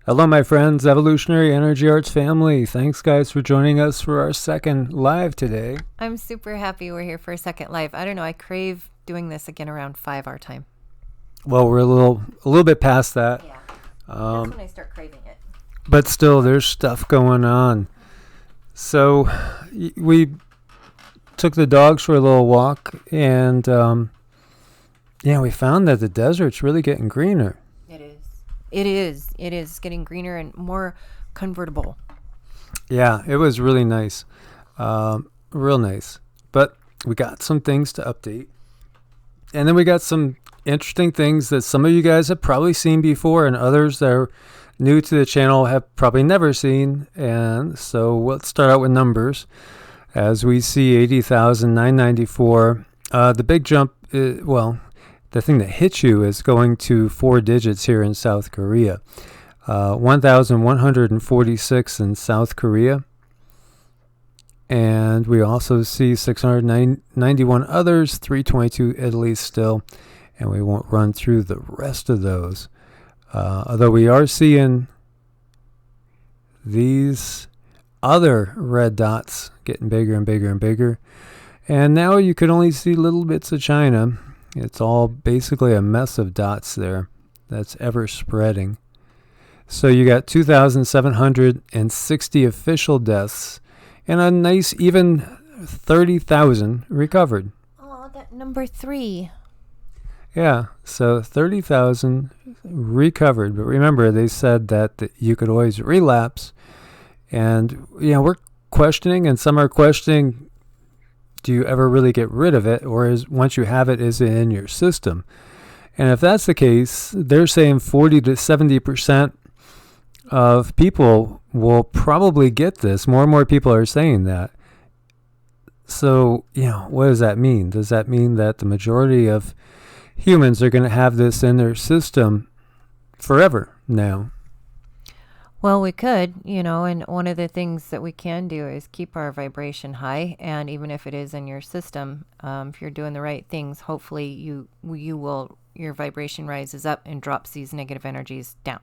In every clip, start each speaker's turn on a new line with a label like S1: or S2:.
S1: Hello, my friends, Evolutionary Energy Arts family. Thanks, guys, for joining us for our second live today.
S2: I'm super happy we're here for a second live. I don't know. I crave doing this again around 5 our time.
S1: Well, we're a little bit past that.
S2: Yeah. That's when I start craving it.
S1: But still, there's stuff going on. So, we took the dogs for a little walk, and we found that the desert's really getting greener.
S2: It is. It is. It is getting greener and more convertible.
S1: Yeah, it was really nice. Real nice. But we got some things to update. And then we got some interesting things that some of you guys have probably seen before, and others that are new to the channel have probably never seen. And so let's start out with numbers. As we see 80,994. The big jump, the thing that hits you is going to 4 digits here in South Korea. 1,146 in South Korea. And we also see 691 others, 322 Italy still. And we won't run through the rest of those. Although we are seeing these other red dots getting bigger and bigger and bigger. And now you can only see little bits of China. It's all basically a mess of dots there that's ever spreading. So you got 2,760 official deaths and a nice even 30,000 recovered.
S2: Oh, that number 3.
S1: Yeah, so 30,000 recovered. But remember, they said that you could always relapse. And, we're questioning, and some are questioning, do you ever really get rid of it? Or once you have it, is it in your system? And if that's the case, they're saying 40 to 70% of people will probably get this. More and more people are saying that. So, what does that mean? Does that mean that the majority of humans are going to have this in their system forever now?
S2: Well, we could, and one of the things that we can do is keep our vibration high. And even if it is in your system, if you're doing the right things, hopefully your vibration rises up and drops these negative energies down.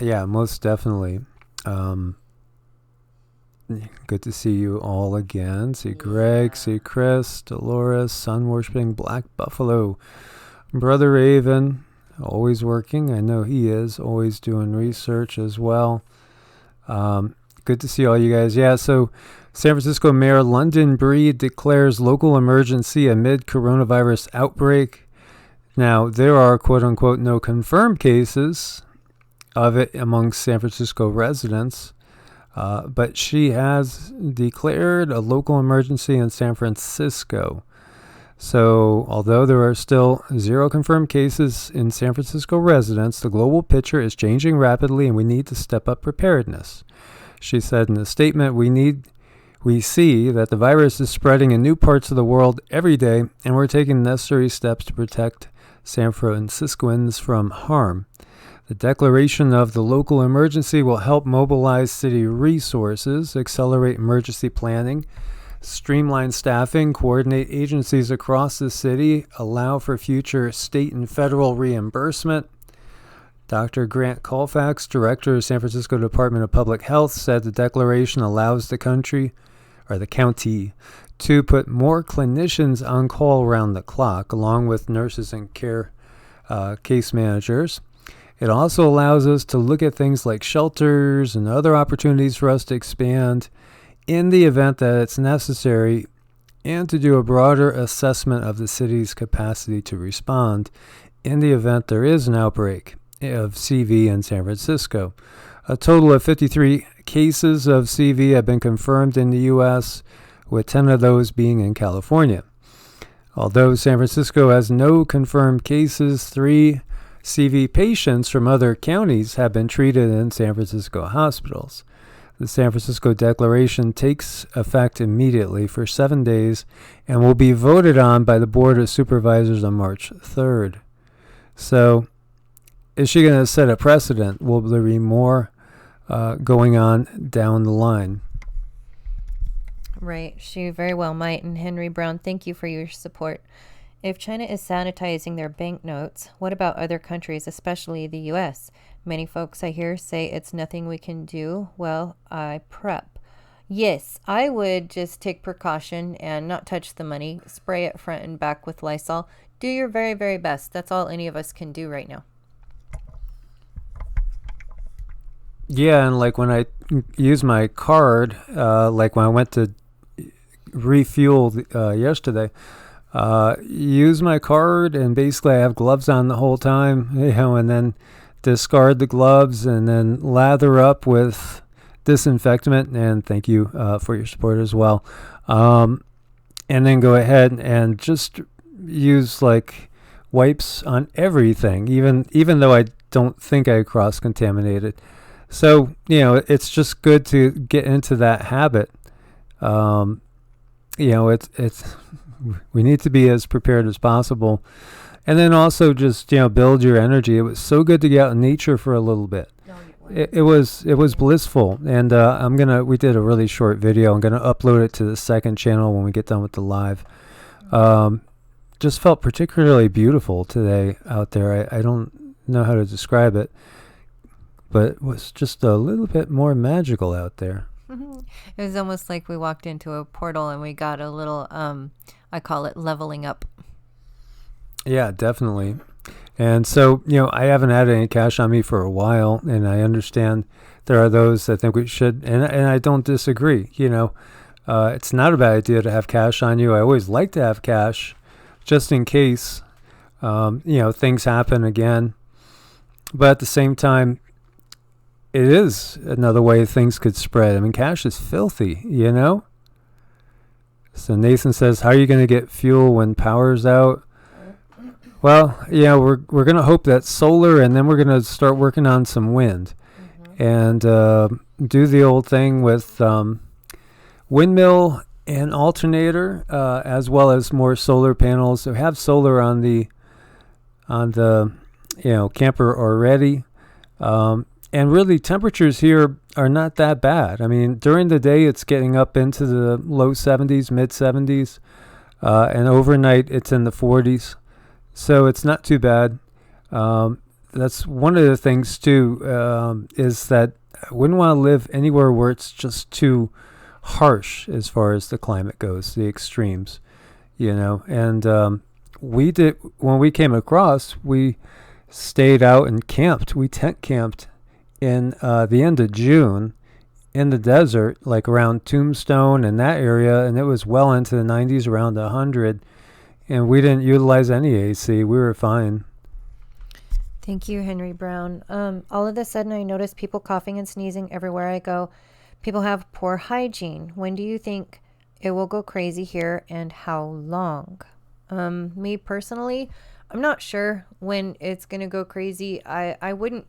S1: Yeah, most definitely. Good to see you all again. See Greg, see Chris, Dolores, Sun Worshipping, Black Buffalo, Brother Raven, always working. I know he is, always doing research as well. Good to see all you guys. Yeah, so San Francisco Mayor London Breed declares local emergency amid coronavirus outbreak. Now, there are, quote-unquote, no confirmed cases of it among San Francisco residents. But she has declared a local emergency in San Francisco. So, although there are still 0 confirmed cases in San Francisco residents, the global picture is changing rapidly and we need to step up preparedness. She said in a statement, we see that the virus is spreading in new parts of the world every day, and we're taking necessary steps to protect San Franciscoans from harm. The declaration of the local emergency will help mobilize city resources, accelerate emergency planning, streamline staffing, coordinate agencies across the city, allow for future state and federal reimbursement. Dr. Grant Colfax, director of San Francisco Department of Public Health, said the declaration allows the county to put more clinicians on call around the clock, along with nurses and case managers. It also allows us to look at things like shelters and other opportunities for us to expand in the event that it's necessary, and to do a broader assessment of the city's capacity to respond in the event there is an outbreak of CV in San Francisco. A total of 53 cases of CV have been confirmed in the U.S., with 10 of those being in California. Although San Francisco has no confirmed cases, 3 CV patients from other counties have been treated in San Francisco hospitals. The San Francisco Declaration takes effect immediately for 7 days and will be voted on by the Board of Supervisors on March 3rd. So, is she going to set a precedent? Will there be more going on down the line?
S2: Right. She very well might. And Henry Brown, thank you for your support. If China is sanitizing their banknotes, what about other countries, especially the US? Many folks I hear say it's nothing we can do. Well, I prep. Yes, I would just take precaution and not touch the money, spray it front and back with Lysol. Do your very, very best. That's all any of us can do right now.
S1: Yeah, and like when I use my card, like when I went to refuel yesterday, use my card, and basically I have gloves on the whole time, and then discard the gloves and then lather up with disinfectant, and thank you for your support as well. And then go ahead and just use like wipes on everything, even though I don't think I cross-contaminated. So, it's just good to get into that habit. It's we need to be as prepared as possible. And then also just, build your energy. It was so good to get out in nature for a little bit. It was blissful. And we did a really short video. I'm gonna upload it to the second channel when we get done with the live. Just felt particularly beautiful today out there. I don't know how to describe it, but it was just a little bit more magical out there.
S2: It was almost like we walked into a portal and we got a little, I call it leveling up.
S1: Yeah, definitely. And so, I haven't had any cash on me for a while, and I understand there are those that think we should, and I don't disagree. It's not a bad idea to have cash on you. I always like to have cash, just in case, things happen again. But at the same time, it is another way things could spread. I mean, cash is filthy, So Nathan says, how are you going to get fuel when power's out? Well, we're going to hope that solar, and then we're going to start working on some wind. And do the old thing with windmill and alternator, as well as more solar panels. So have solar on the camper already. And really, temperatures here are not that bad. I mean, during the day, it's getting up into the low 70s, mid 70s. And overnight, it's in the 40s. So it's not too bad. That's one of the things, too, is that I wouldn't want to live anywhere where it's just too harsh as far as the climate goes, the extremes, And we did, when we came across, we stayed out and camped. We tent camped in the end of June in the desert, like around Tombstone and that area, and it was well into the 90s, around 100, and we didn't utilize any AC. We were fine.
S2: Thank you, Henry Brown. All of a sudden, I notice people coughing and sneezing everywhere I go. People have poor hygiene. When do you think it will go crazy here, and how long? Me personally, I'm not sure when it's going to go crazy. I wouldn't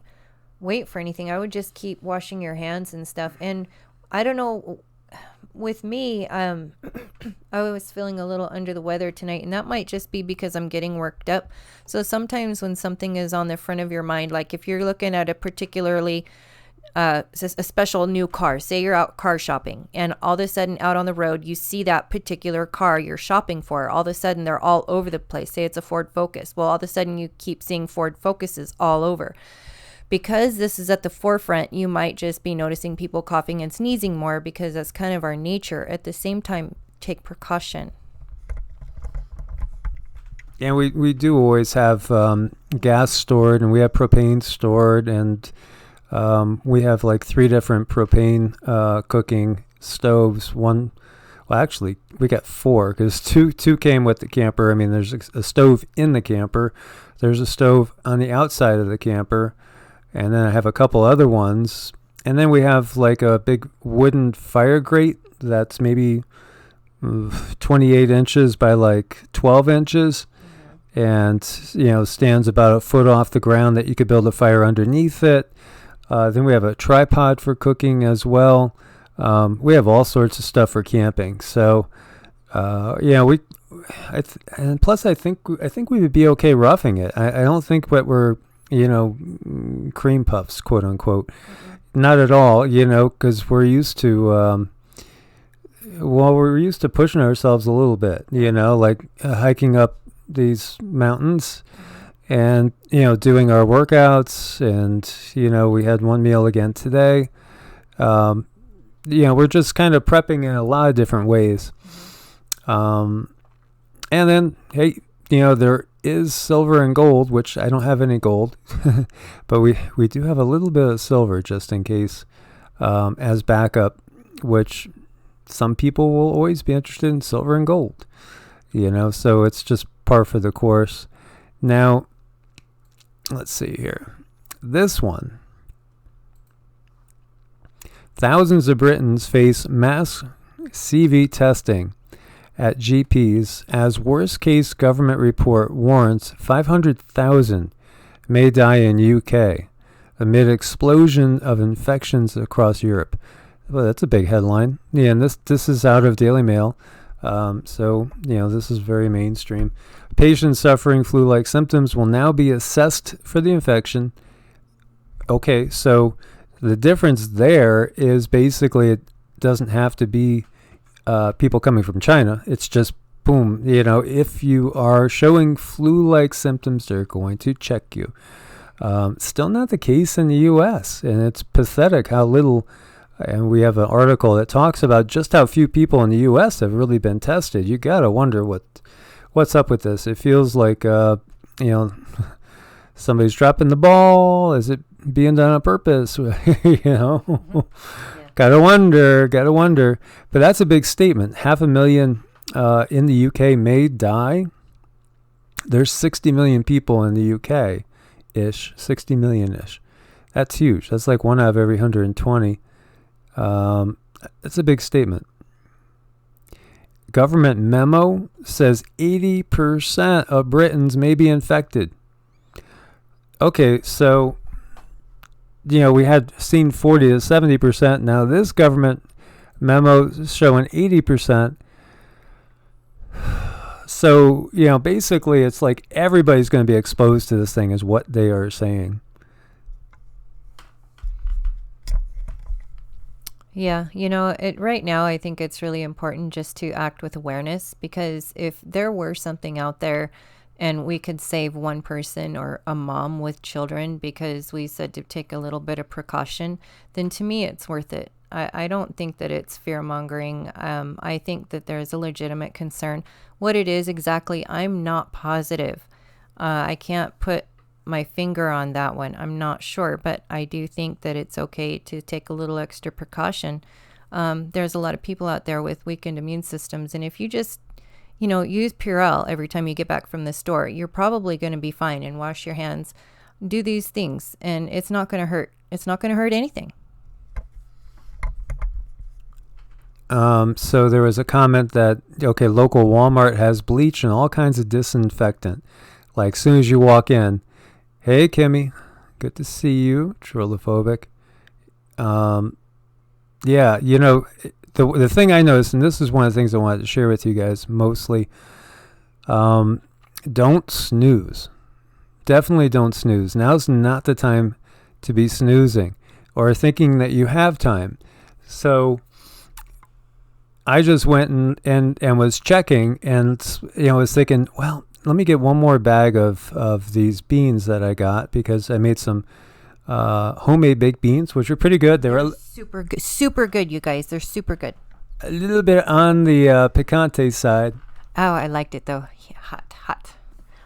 S2: wait for anything. I would just keep washing your hands and stuff. And I don't know, with me, I was feeling a little under the weather tonight, and that might just be because I'm getting worked up. So sometimes when something is on the front of your mind, like if you're looking at a particularly a special new car, say you're out car shopping, and all of a sudden out on the road you see that particular car you're shopping for, all of a sudden they're all over the place. Say it's a Ford Focus. Well, all of a sudden you keep seeing Ford Focuses all over. Because this is at the forefront, you might just be noticing people coughing and sneezing more, because that's kind of our nature. At the same time, take precaution.
S1: And we do always have gas stored, and we have propane stored, and we have like 3 different propane cooking stoves. Actually, we got 4, because two came with the camper. I mean, there's a stove in the camper. There's a stove on the outside of the camper. And then I have a couple other ones. And then we have like a big wooden fire grate that's maybe 28 inches by like 12 inches. And, stands about a foot off the ground that you could build a fire underneath it. Then we have a tripod for cooking as well. We have all sorts of stuff for camping. So, and plus I think we would be okay roughing it. I don't think that we're, cream puffs, quote unquote. Not at all, because we're used to, we're used to pushing ourselves a little bit, like hiking up these mountains and, doing our workouts. And, we had one meal again today. We're just kind of prepping in a lot of different ways. And then, hey, there is silver and gold, which I don't have any gold, but we do have a little bit of silver just in case, as backup, which some people will always be interested in silver and gold, so it's just par for the course. Now, let's see here. This one. Thousands of Britons face mass CV testing at GPs as worst-case government report warns 500,000 may die in UK amid explosion of infections across Europe. Well, that's a big headline. Yeah, and this is out of Daily Mail. So, this is very mainstream. Patients suffering flu-like symptoms will now be assessed for the infection. Okay, so the difference there is basically it doesn't have to be people coming from China. It's just, boom, if you are showing flu-like symptoms, they're going to check you. Still not the case in the U.S., and it's pathetic how little, and we have an article that talks about just how few people in the U.S. have really been tested. You got to wonder what's up with this. It feels like, somebody's dropping the ball. Is it being done on purpose?
S2: Yeah.
S1: Gotta wonder. But that's a big statement. 500,000 in the UK may die. There's 60 million people in the UK-ish, 60 million-ish. That's huge. That's like 1 out of every 120. That's a big statement. Government memo says 80% of Britons may be infected. Okay, so we had seen 40 to 70%. Now this government memo is showing 80%. So, basically it's like everybody's going to be exposed to this thing is what they are saying.
S2: Yeah, right now I think it's really important just to act with awareness, because if there were something out there and we could save one person or a mom with children because we said to take a little bit of precaution, then to me it's worth it. I don't think that it's fear-mongering. I think that there's a legitimate concern. What it is exactly, I'm not positive. I can't put my finger on that one. I'm not sure, but I do think that it's okay to take a little extra precaution. There's a lot of people out there with weakened immune systems, and if you just use Purell every time you get back from the store, you're probably going to be fine, and wash your hands. Do these things, and it's not going to hurt. It's not going to hurt anything.
S1: So there was a comment that, local Walmart has bleach and all kinds of disinfectant. Like, as soon as you walk in, hey, Kimmy, good to see you, Trilophobic. Yeah, the thing I noticed, and this is one of the things I wanted to share with you guys mostly, don't snooze. Definitely don't snooze. Now's not the time to be snoozing or thinking that you have time. So I just went and was checking and, was thinking, well, let me get one more bag of these beans that I got, because I made some homemade baked beans, which are pretty good.
S2: They're super good, you guys. They're super good.
S1: A little bit on the picante side.
S2: Oh, I liked it though. Yeah, hot.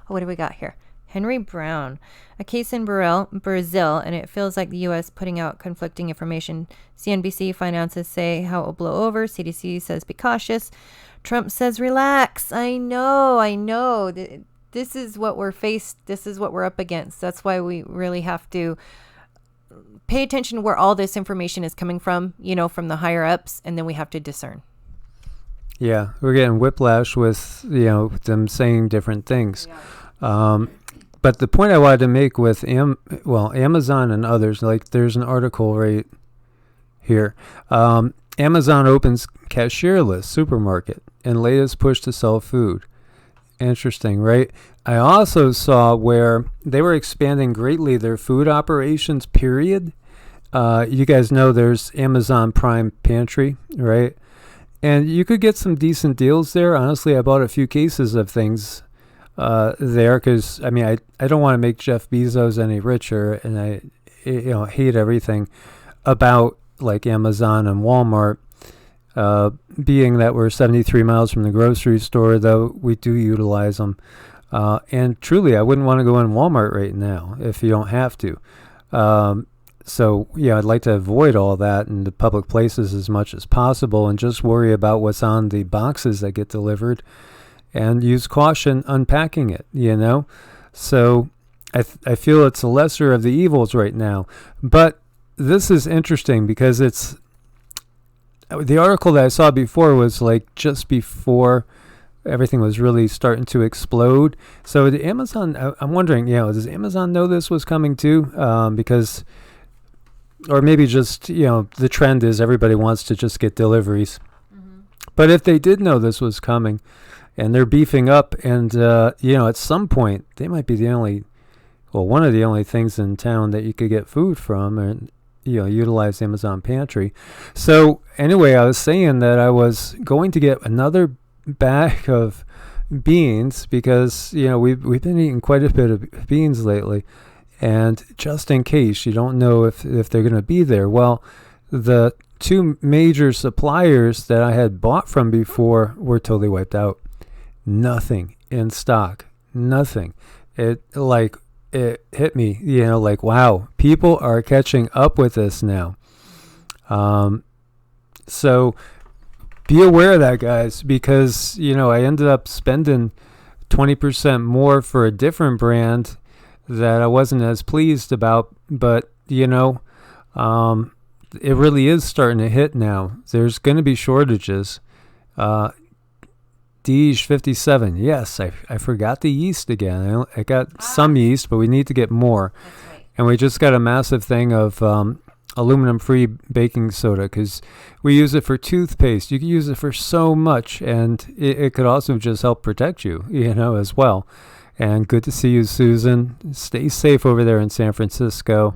S2: Oh, what do we got here? Henry Brown, a case in Brazil, and it feels like the U.S. putting out conflicting information. CNBC finances say how it will blow over. CDC says be cautious. Trump says relax. I know. This is what we're faced. This is what we're up against. That's why we really have to pay attention to where all this information is coming from, from the higher ups, and then we have to discern.
S1: Yeah, we're getting whiplash with, them saying different things. Yeah. But the point I wanted to make with Amazon and others, like there's an article right here. Amazon opens cashierless supermarket and latest push to sell food. Interesting, right? I also saw where they were expanding greatly their food operations, period. You guys know there's Amazon Prime Pantry, right? And you could get some decent deals there. Honestly, I bought a few cases of things there, because I mean I don't want to make Jeff Bezos any richer, and I hate everything about like Amazon and Walmart. Being that we're 73 miles from the grocery store, though, we do utilize them. And truly, I wouldn't want to go in Walmart right now if you don't have to. So, yeah, I'd like to avoid all that in the public places as much as possible and just worry about what's on the boxes that get delivered and use caution unpacking it, So I feel it's the lesser of the evils right now. But this is interesting because it's the article that I saw before was like just before everything was really starting to explode. So the Amazon, I'm wondering, does Amazon know this was coming too? Because, or maybe just, the trend is everybody wants to just get deliveries. Mm-hmm. But if they did know this was coming and they're beefing up and, at some point they might be one of the only things in town that you could get food from, and utilize Amazon Pantry. So anyway, I was saying that I was going to get another bag of beans because we've been eating quite a bit of beans lately, and just in case you don't know if they're going to be there. Well, the two major suppliers that I had bought from before were totally wiped out. Nothing in stock. Nothing. It hit me, wow, people are catching up with this now. So be aware of that, guys, because, I ended up spending 20% more for a different brand that I wasn't as pleased about, but, it really is starting to hit now. There's going to be shortages. Dej 57. Yes, I forgot the yeast again. I got some yeast, but we need to get more.
S2: That's right.
S1: And we just got a massive thing of aluminum-free baking soda because we use it for toothpaste. You can use it for so much, and it could also just help protect you, as well. And good to see you, Susan. Stay safe over there in San Francisco.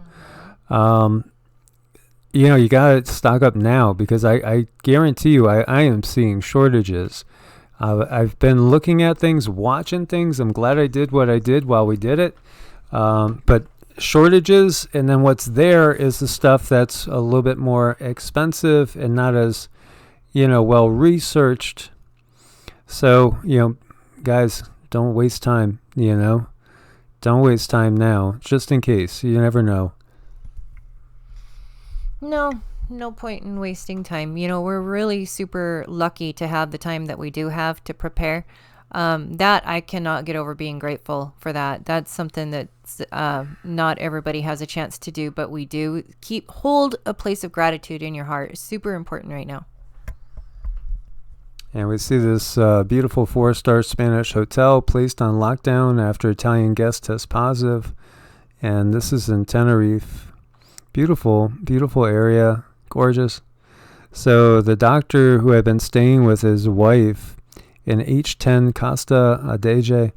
S1: Mm-hmm. You got to stock up now because I guarantee you I am seeing shortages. I've been looking at things, watching things. I'm glad I did what I did while we did it. But shortages, and then what's there is the stuff that's a little bit more expensive and not as, well researched. So, guys, don't waste time, Don't waste time now, just in case. You never know.
S2: No point in wasting time. We're really super lucky to have the time that we do have to prepare. That I cannot get over, being grateful for that. That's something that's not everybody has a chance to do, but we do. Hold a place of gratitude in your heart. It's super important right now.
S1: And we see this beautiful 4-star Spanish hotel placed on lockdown after Italian guest test positive. And this is in Tenerife. Beautiful, beautiful area. Gorgeous. So the doctor who had been staying with his wife in H10 Costa Adige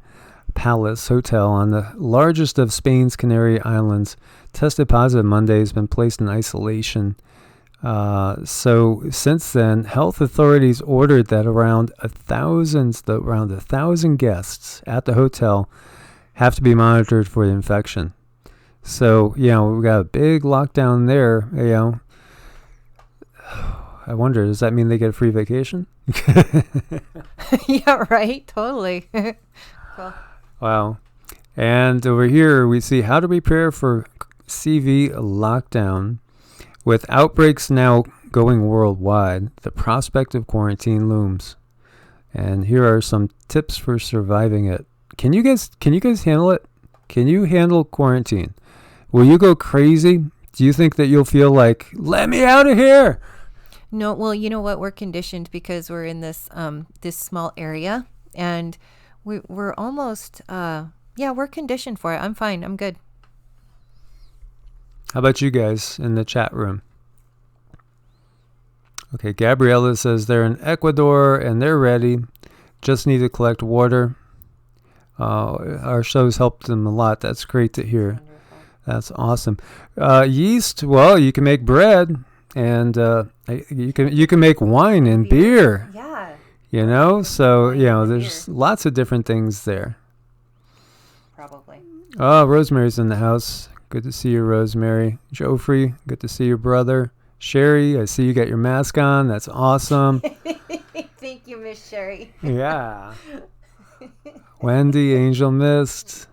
S1: Palace Hotel on the largest of Spain's Canary Islands tested positive Monday, has been placed in isolation. So since then, health authorities ordered that around 1,000 guests at the hotel have to be monitored for the infection. So, we got a big lockdown there, I wonder, does that mean they get a free vacation?
S2: Yeah, right. Totally. Cool.
S1: Wow. And over here, we see how to prepare for CV lockdown. With outbreaks now going worldwide, the prospect of quarantine looms. And here are some tips for surviving it. Can you guys handle it? Can you handle quarantine? Will you go crazy? Do you think that you'll feel like, let me out of here?
S2: No, well, you know what? We're conditioned because we're in this this small area, and we're almost we're conditioned for it. I'm fine. I'm good.
S1: How about you guys in the chat room? Okay, Gabriella says they're in Ecuador and they're ready. Just need to collect water. Our shows helped them a lot. That's great to hear. Wonderful. That's awesome. Yeast, well, you can make bread, and you can make wine and beer.
S2: Yeah.
S1: So there's lots of different things there. Oh, Rosemary's in the house. Good to see you, Rosemary. Joffrey, good to see your brother. Sherry, I see you got your mask on. That's awesome.
S2: Thank you, Miss Sherry.
S1: Yeah. Wendy, Angel Mist.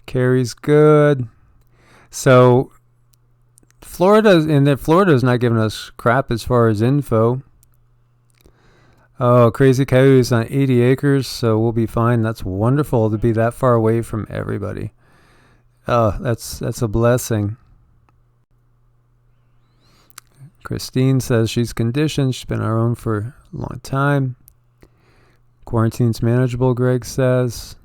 S1: Carrie's good. So Florida's not giving us crap as far as info. Oh, Crazy Coyote's on 80 acres, so we'll be fine. That's wonderful to be that far away from everybody. Oh, that's a blessing. Christine says she's conditioned. She's been on her own for a long time. Quarantine's manageable, Greg says.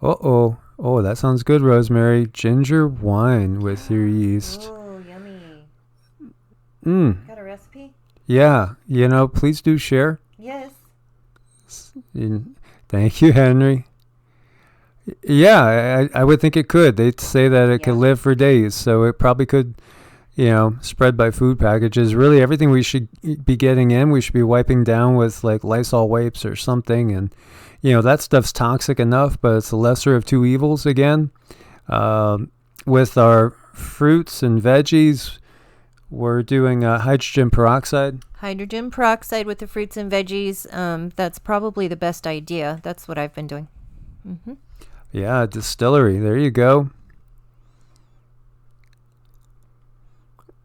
S1: Uh-oh. Oh, that sounds good, Rosemary. Ginger wine with your yeast.
S2: Oh, yummy. Got a recipe?
S1: Yeah. Please do share.
S2: Yes.
S1: Thank you, Henry. Yeah, I would think it could. They'd say that it could live for days, so it probably could, spread by food packages. Really, everything we should be getting in, we should be wiping down with like Lysol wipes or something. And, that stuff's toxic enough, but it's the lesser of two evils again. With our fruits and veggies, we're doing hydrogen peroxide.
S2: Hydrogen peroxide with the fruits and veggies. That's probably the best idea. That's what I've been doing. Mm-hmm.
S1: Yeah, distillery. There you go.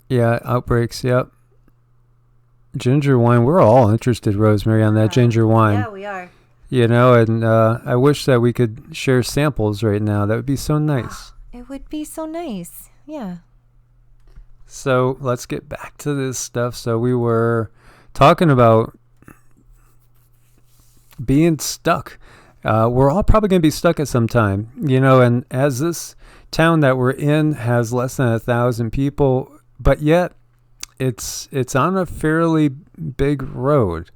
S1: Yeah, outbreaks. Yep. Ginger wine. We're all interested, Rosemary, on that ginger wine.
S2: Yeah, we are.
S1: And I wish that we could share samples right now. That would be so nice.
S2: It would be so nice. Yeah.
S1: So let's get back to this stuff. So we were talking about being stuck. We're all probably going to be stuck at some time, and as this town that we're in has less than 1,000 people, but yet it's on a fairly big road.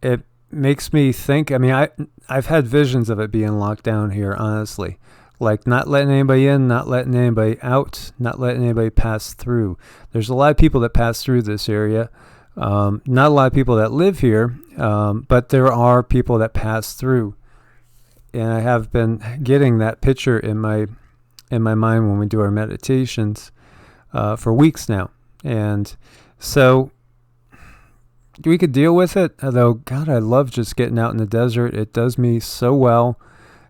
S1: It makes me think, I've had visions of it being locked down here, honestly, like not letting anybody in, not letting anybody out, not letting anybody pass through. There's a lot of people that pass through this area. Not a lot of people that live here, but there are people that pass through, and I have been getting that picture in my mind when we do our meditations for weeks now. And so we could deal with it, although God, I love just getting out in the desert. It does me so well.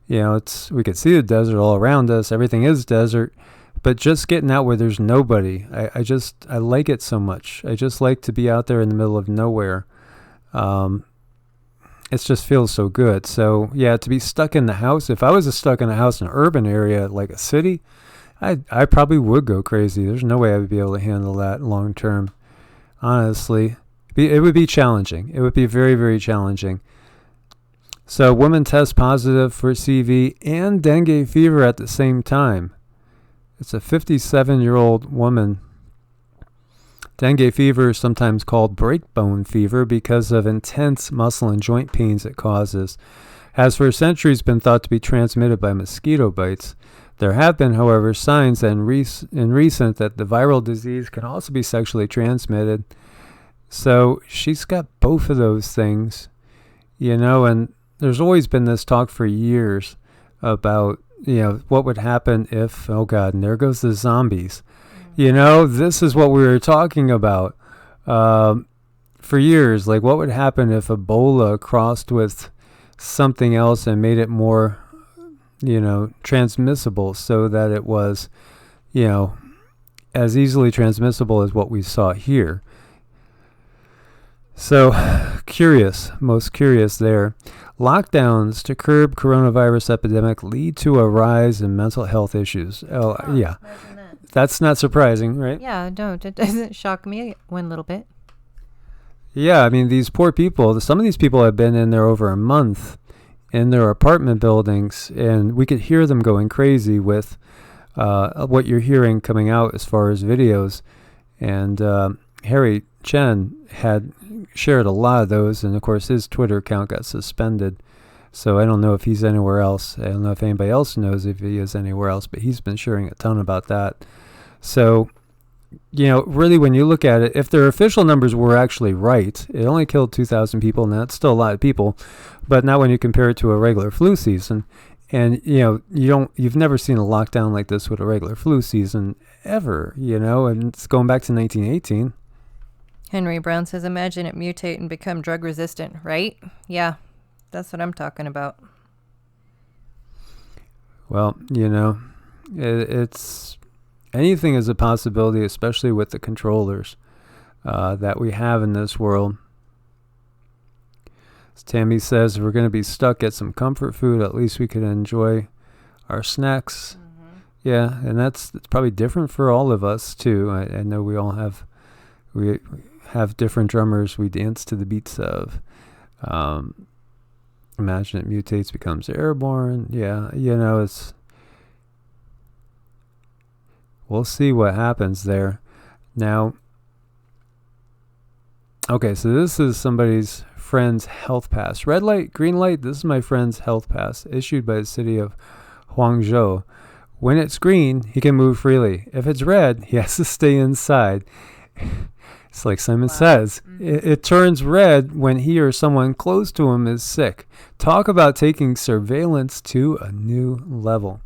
S1: We could see the desert all around us. Everything is desert. But just getting out where there's nobody, I like it so much. I just like to be out there in the middle of nowhere. It just feels so good. So, yeah, to be stuck in the house, if I was stuck in a house in an urban area like a city, I probably would go crazy. There's no way I would be able to handle that long term. Honestly, it would be challenging. It would be very, very challenging. So, woman tests positive for CV and dengue fever at the same time. It's a 57-year-old woman. Dengue fever is sometimes called breakbone fever because of intense muscle and joint pains it causes. Has for centuries been thought to be transmitted by mosquito bites. There have been, however, signs in recent that the viral disease can also be sexually transmitted. So she's got both of those things, and there's always been this talk for years about what would happen if, oh God, and there goes the zombies. This is what we were talking about for years. Like, what would happen if Ebola crossed with something else and made it more, transmissible, so that it was, as easily transmissible as what we saw here. So, most curious there. Lockdowns to curb coronavirus epidemic lead to a rise in mental health issues. Oh, yeah. That's not surprising, right?
S2: Yeah, don't. It doesn't shock me one little bit.
S1: Yeah, these poor people, some of these people have been in there over a month in their apartment buildings, and we could hear them going crazy with what you're hearing coming out as far as videos. And Harry Chen had shared a lot of those, and of course his Twitter account got suspended. So I don't know if he's anywhere else. I don't know if anybody else knows if he is anywhere else, but he's been sharing a ton about that. So really when you look at it, if their official numbers were actually right, it only killed 2,000 people, and that's still a lot of people. But now when you compare it to a regular flu season, and you've never seen a lockdown like this with a regular flu season ever, and it's going back to 1918.
S2: Henry Brown says, imagine it mutate and become drug resistant, right? Yeah, that's what I'm talking about.
S1: Well, it's anything is a possibility, especially with the controllers that we have in this world. As Tammy says, if we're going to be stuck, get some comfort food. At least we can enjoy our snacks. Mm-hmm. Yeah, and that's probably different for all of us, too. I know we all have different drummers we dance to the beats of. Imagine it mutates, becomes airborne. Yeah, we'll see what happens there. Now, okay, so this is somebody's friend's health pass. Red light, green light, this is my friend's health pass issued by the city of Huangzhou. When it's green, he can move freely. If it's red, he has to stay inside. It's like Simon says, it turns red when he or someone close to him is sick. Talk about taking surveillance to a new level.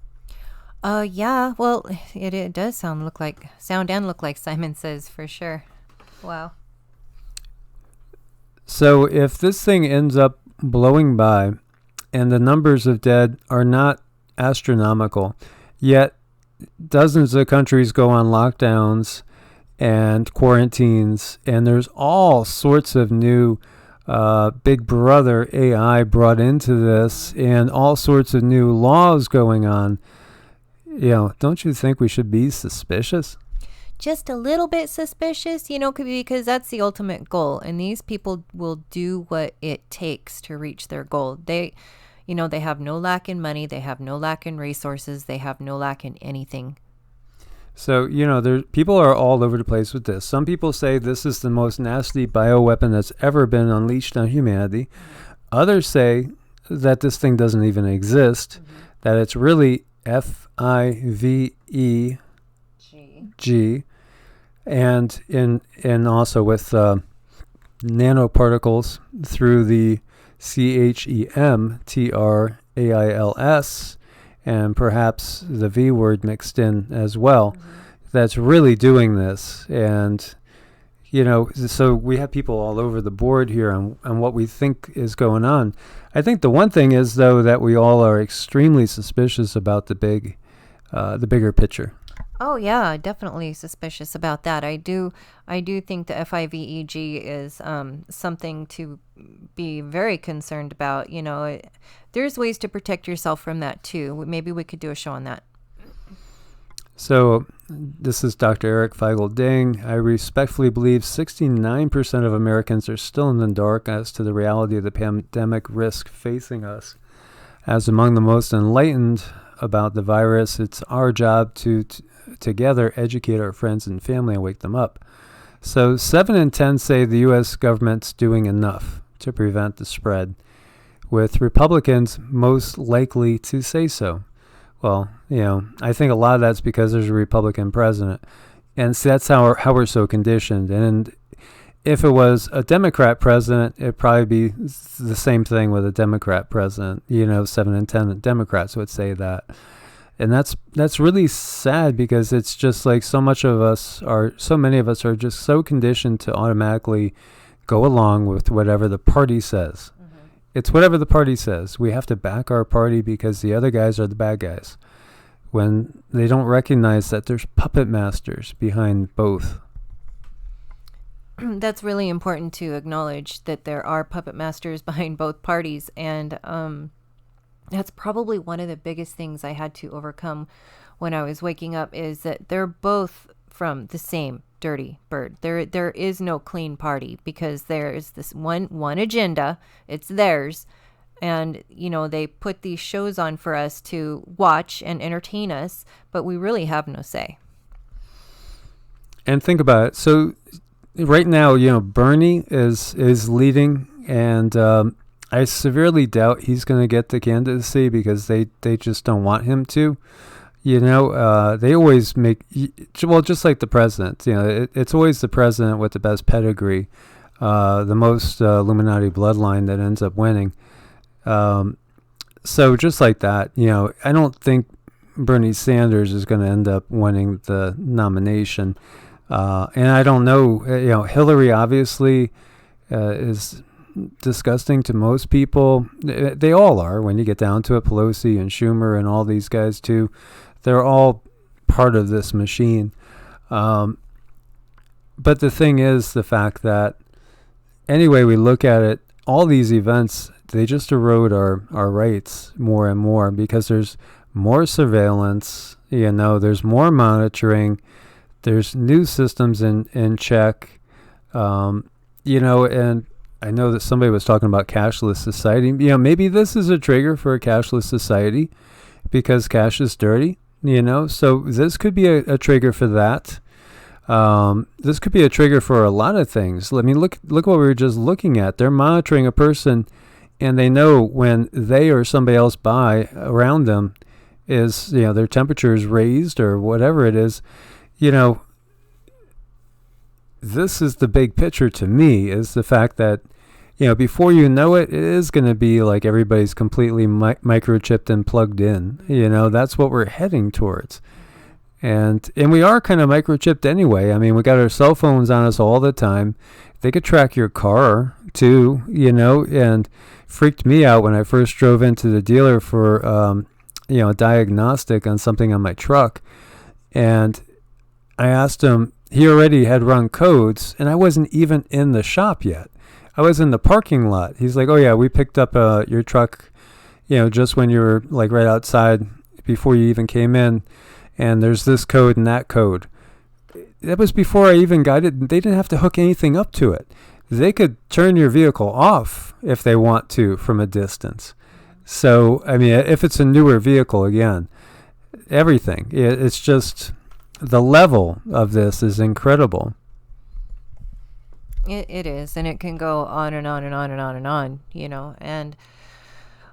S2: Yeah, well, it does sound and look like Simon says, for sure. Wow.
S1: So if this thing ends up blowing by and the numbers of dead are not astronomical, yet dozens of countries go on lockdowns and quarantines, and there's all sorts of new Big Brother AI brought into this, and all sorts of new laws going on, don't you think we should be suspicious?
S2: Just a little bit suspicious, because that's the ultimate goal. And these people will do what it takes to reach their goal. They have no lack in money. They have no lack in resources. They have no lack in anything.
S1: So, people are all over the place with this. Some people say this is the most nasty bioweapon that's ever been unleashed on humanity. Others say that this thing doesn't even exist, that it's really FIVEG, and also with nanoparticles through the CHEMTRAILS, and perhaps the V word mixed in as well. That's really doing this. And so we have people all over the board here on what we think is going on. I think the one thing is, though, that we all are extremely suspicious about the bigger picture.
S2: Oh yeah, definitely suspicious about that. I do think the FIVEG is something to be very concerned about. There's ways to protect yourself from that too. Maybe we could do a show on that.
S1: So this is Dr. Eric Feigl-Ding. I respectfully believe 69% of Americans are still in the dark as to the reality of the pandemic risk facing us. As among the most enlightened about the virus, it's our job to together educate our friends and family and wake them up. So 7 in 10 say the U.S. government's doing enough to prevent the spread, with Republicans most likely to say so. Well, I think a lot of that's because there's a Republican president, and so that's how we're so conditioned. And if it was a Democrat president, it'd probably be the same thing with a Democrat president. 7 in 10 Democrats would say that. And that's really sad, because it's just like so many of us are just so conditioned to automatically go along with whatever the party says. It's whatever the party says. We have to back our party because the other guys are the bad guys, when they don't recognize that there's puppet masters behind both.
S2: That's really important to acknowledge, that there are puppet masters behind both parties. And that's probably one of the biggest things I had to overcome when I was waking up, is that they're both from the same dirty bird. There is no clean party, because there is this one agenda. It's theirs. And, they put these shows on for us to watch and entertain us, but we really have no say.
S1: And think about it. So right now, Bernie is leading, and I severely doubt he's going to get the candidacy, because they just don't want him to. They always well, just like the president. It's always the president with the best pedigree, the most Illuminati bloodline that ends up winning. So just like that, I don't think Bernie Sanders is going to end up winning the nomination. And I don't know, Hillary obviously is disgusting to most people. They all are when you get down to it. Pelosi and Schumer and all these guys too. They're all part of this machine. But the thing is the fact that any way we look at it, all these events, they just erode our rights more and more because there's more surveillance, there's more monitoring, there's new systems in check, and I know that somebody was talking about cashless society. Maybe this is a trigger for a cashless society because cash is dirty, so this could be a trigger for that. This could be a trigger for a lot of things. I mean, look what we were just looking at. They're monitoring a person, and they know when they or somebody else by around them is, their temperature is raised or whatever it is. This is the big picture to me, is the fact that, before you know it, it is going to be like everybody's completely microchipped and plugged in. That's what we're heading towards. And we are kind of microchipped anyway. I mean, we got our cell phones on us all the time. They could track your car too, and freaked me out when I first drove into the dealer for, a diagnostic on something on my truck. And I asked him, he already had run codes, and I wasn't even in the shop yet. I was in the parking lot. He's like, oh yeah, we picked up your truck, just when you were like right outside before you even came in. And there's this code and that code. That was before I even got it. They didn't have to hook anything up to it. They could turn your vehicle off if they want to from a distance. So, I mean, if it's a newer vehicle, again, everything. It's just the level of this is incredible.
S2: It is, and it can go on and on and on and on and on, and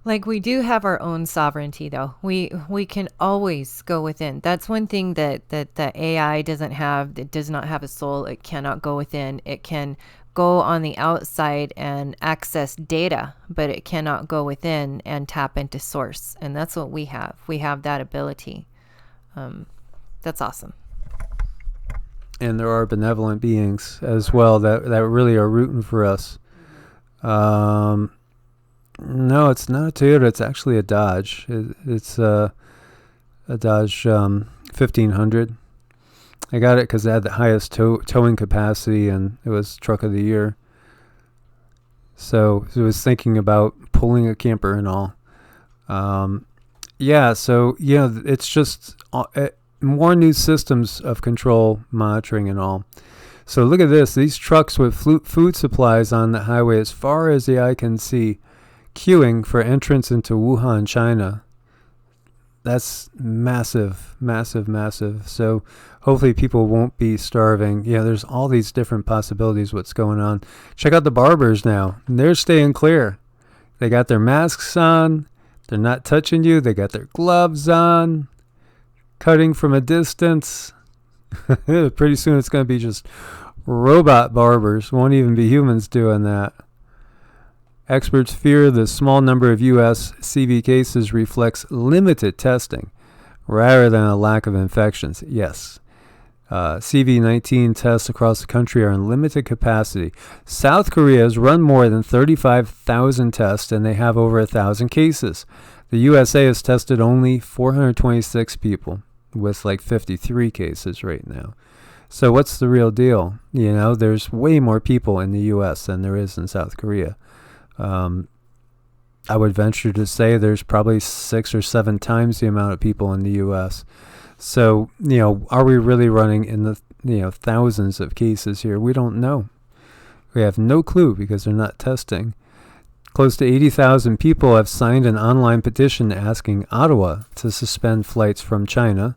S2: like we do have our own sovereignty though. We can always go within. That's one thing that the AI doesn't have. It does not have a soul. It cannot go within. It can go on the outside and access data, but it cannot go within and tap into source. And that's what we have. We have that ability. That's awesome.
S1: And there are benevolent beings as well that really are rooting for us. No, it's not a Toyota. It's actually a Dodge. It's a Dodge 1500. I got it because it had the highest towing capacity, and it was truck of the year. So it was thinking about pulling a camper and all. It's just more new systems of control, monitoring and all. So look at this. These trucks with food supplies on the highway as far as the eye can see, queuing for entrance into Wuhan, China. That's massive, massive, massive. So hopefully people won't be starving. There's all these different possibilities what's going on. Check out the barbers now. They're staying clear. They got their masks on. They're not touching you. They got their gloves on. Cutting from a distance. Pretty soon it's going to be just robot barbers. Won't even be humans doing that. Experts fear the small number of U.S. CV cases reflects limited testing rather than a lack of infections. Yes. CV-19 tests across the country are in limited capacity. South Korea has run more than 35,000 tests, and they have over 1,000 cases. The USA has tested only 426 people with like 53 cases right now. So what's the real deal? There's way more people in the U.S. than there is in South Korea. I would venture to say there's probably 6 or 7 times the amount of people in the U.S. So, are we really running in the, thousands of cases here? We don't know. We have no clue because they're not testing. Close to 80,000 people have signed an online petition asking Ottawa to suspend flights from China.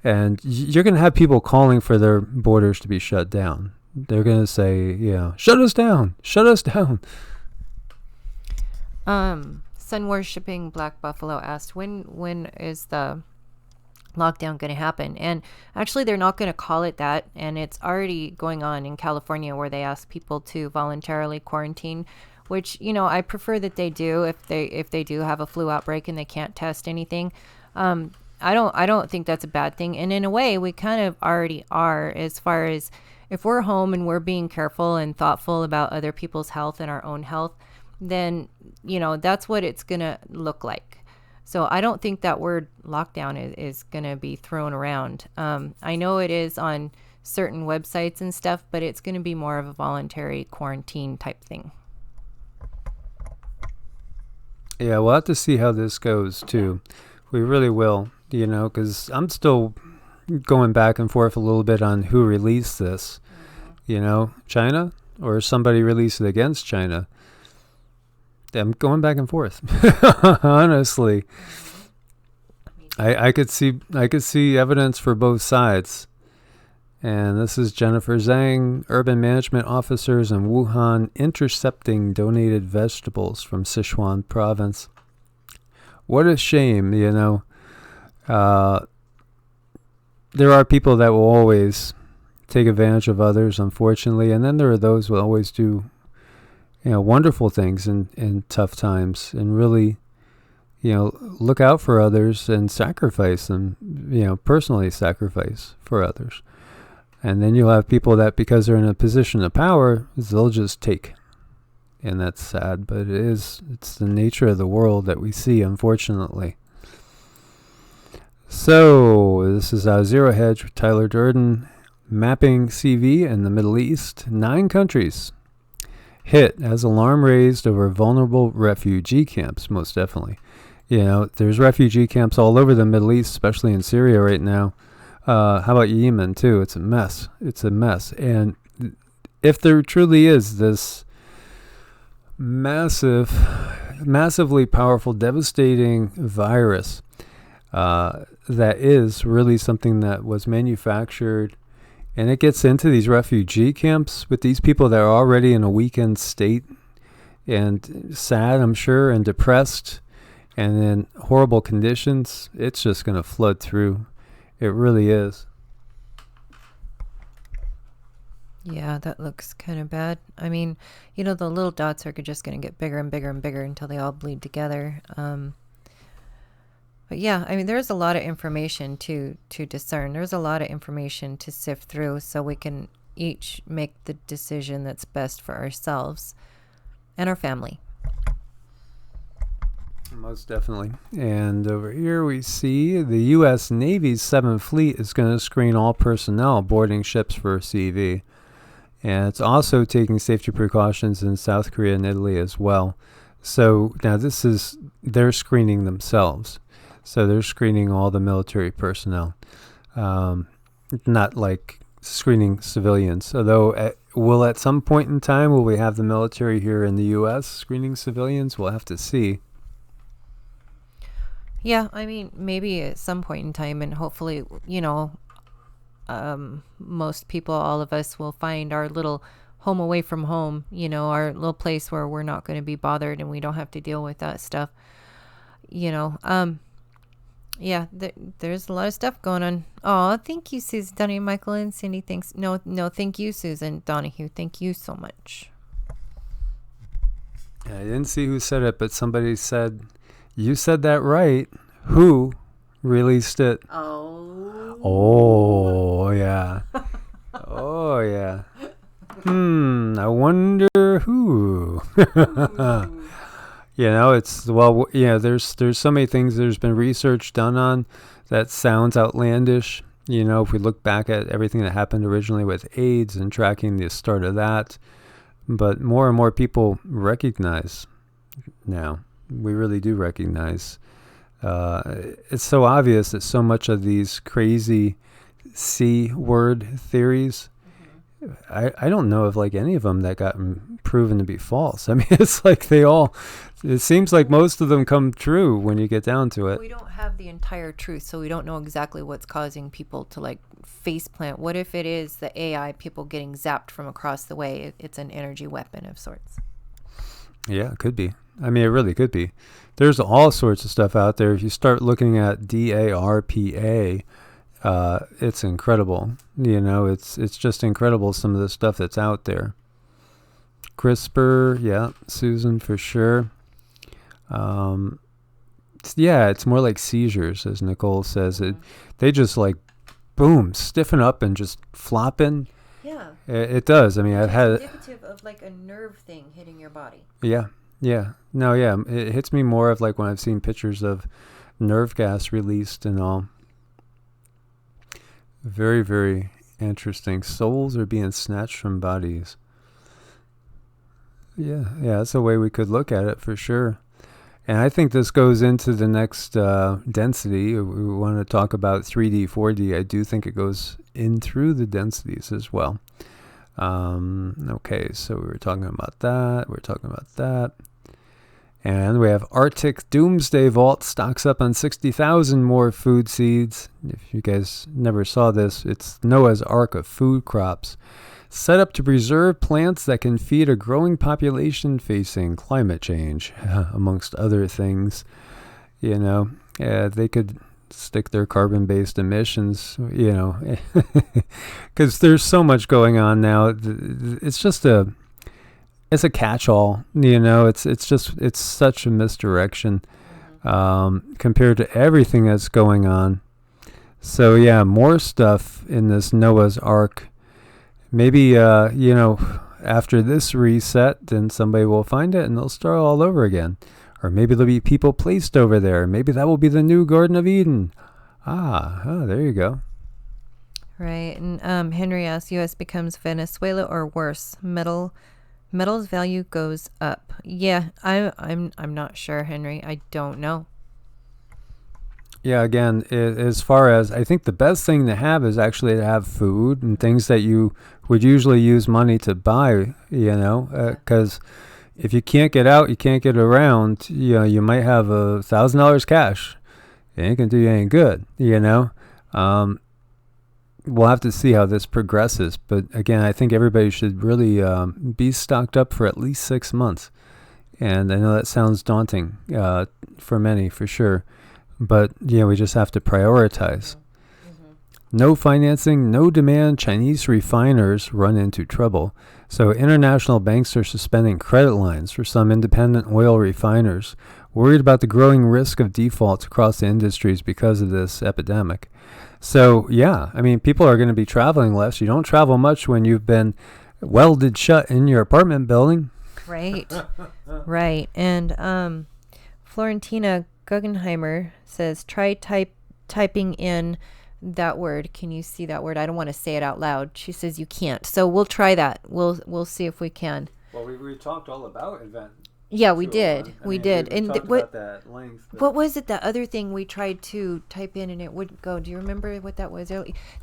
S1: And you're going to have people calling for their borders to be shut down. They're going to say, shut us down, shut us down.
S2: Sun worshipping Black Buffalo asked, when is the lockdown going to happen. And actually, they're not going to call it that. And it's already going on in California, where they ask people to voluntarily quarantine, which, I prefer that they do if they do have a flu outbreak and they can't test anything. I don't think that's a bad thing. And in a way, we kind of already are, as far as if we're home and we're being careful and thoughtful about other people's health and our own health, then, that's what it's going to look like. So I don't think that word lockdown is going to be thrown around. I know it is on certain websites and stuff, but it's going to be more of a voluntary quarantine type thing.
S1: Yeah, we'll have to see how this goes too. We really will, because I'm still going back and forth a little bit on who released this. China, or somebody released it against China. I'm going back and forth. Honestly, I could see evidence for both sides. And this is Jennifer Zhang, urban management officers in Wuhan intercepting donated vegetables from Sichuan province. What a shame, there are people that will always take advantage of others, unfortunately, and then there are those who will always do wonderful things in tough times, and really, look out for others and sacrifice them, personally sacrifice for others. And then you'll have people that, because they're in a position of power, they'll just take. And that's sad, but it's the nature of the world that we see, unfortunately. So, this is our Zero Hedge with Tyler Durden, mapping CV in the Middle East. 9 countries hit as alarm raised over vulnerable refugee camps, most definitely. There's refugee camps all over the Middle East, especially in Syria right now. How about Yemen, too? It's a mess. And if there truly is this massively powerful, devastating virus that is really something that was manufactured, and it gets into these refugee camps with these people that are already in a weakened state and sad, I'm sure, and depressed, and in horrible conditions, it's just going to flood through. It really is.
S2: Yeah, that looks kind of bad. I mean, the little dots are just going to get bigger and bigger and bigger until they all bleed together. But yeah, I mean, there's a lot of information to discern. There's a lot of information to sift through, so we can each make the decision that's best for ourselves and our family.
S1: Most definitely. And over here we see the U.S. Navy's 7th Fleet is going to screen all personnel boarding ships for CV. And it's also taking safety precautions in South Korea and Italy as well. So now they're screening themselves. So they're screening all the military personnel. Not like screening civilians. Although at some point in time, will we have the military here in the U.S. screening civilians? We'll have to see.
S2: Yeah, I mean, maybe at some point in time, and hopefully, most people, all of us, will find our little home away from home, our little place where we're not going to be bothered and we don't have to deal with that stuff. Yeah, there's a lot of stuff going on. Oh, thank you, Susan, Donnie, Michael, and Cindy. Thanks. No, thank you, Susan Donahue. Thank you so much.
S1: I didn't see who said it, but somebody said, you said that right. Who released it? Oh, yeah. Oh, yeah. I wonder who. There's so many things there's been research done on that sounds outlandish. If we look back at everything that happened originally with AIDS and tracking the start of that. But more and more people recognize now. We really do recognize. It's so obvious that so much of these crazy C-word theories, I don't know of any of them that got proven to be false. I mean, it's it seems like most of them come true when you get down to it.
S2: We don't have the entire truth, so we don't know exactly what's causing people to face plant. What if it is the AI people getting zapped from across the way? It's an energy weapon of sorts.
S1: Yeah, it could be. I mean, it really could be. There's all sorts of stuff out there. If you start looking at DARPA, it's incredible. It's just incredible, some of the stuff that's out there. CRISPR, yeah, Susan, for sure. It's more like seizures, as Nicole says. They just like, boom, stiffen up and just flop in.
S2: Yeah.
S1: It does. I mean, I've had
S2: indicative of like a nerve thing hitting your body.
S1: Yeah. No, yeah. It hits me more of like when I've seen pictures of nerve gas released and all. Very, very interesting. Souls are being snatched from bodies. Yeah, that's a way we could look at it for sure. And I think this goes into the next density. We want to talk about 3D, 4D. I do think it goes in through the densities as well. Okay, so we were talking about that. And we have Arctic Doomsday Vault stocks up on 60,000 more food seeds. If you guys never saw this, it's Noah's Ark of food crops, set up to preserve plants that can feed a growing population facing climate change, amongst other things. They could stick their carbon-based emissions, because there's so much going on now. It's just it's a catch-all, it's such a misdirection compared to everything that's going on. So yeah, more stuff in this Noah's Ark. Maybe after this reset, then somebody will find it and they'll start all over again. Or maybe there'll be people placed over there. Maybe that will be the new Garden of Eden. There you go.
S2: Right. And Henry asks, U.S. becomes Venezuela or worse? Metal's value goes up. Yeah, I'm not sure, Henry. I don't know.
S1: Yeah, again, as far as I think the best thing to have is actually to have food and things that you would usually use money to buy, because if you can't get out, you can't get around, you might have $1,000 cash. It ain't going to do you any good, We'll have to see how this progresses. But again, I think everybody should really be stocked up for at least 6 months. And I know that sounds daunting for many, for sure. But, we just have to prioritize. Mm-hmm. No financing, no demand. Chinese refiners run into trouble. So international banks are suspending credit lines for some independent oil refiners, worried about the growing risk of defaults across the industries because of this epidemic. So, yeah, I mean, people are going to be traveling less. You don't travel much when you've been welded shut in your apartment building.
S2: Right. Right. And Florentina Guggenheimer says, try typing in that word. Can you see that word? I don't want to say it out loud. She says you can't. So we'll try that. We'll see if we can.
S1: Well, we talked all about event.
S2: Yeah, we did. We did.
S1: And about that length.
S2: What was it? The other thing we tried to type in and it wouldn't go. Do you remember what that was?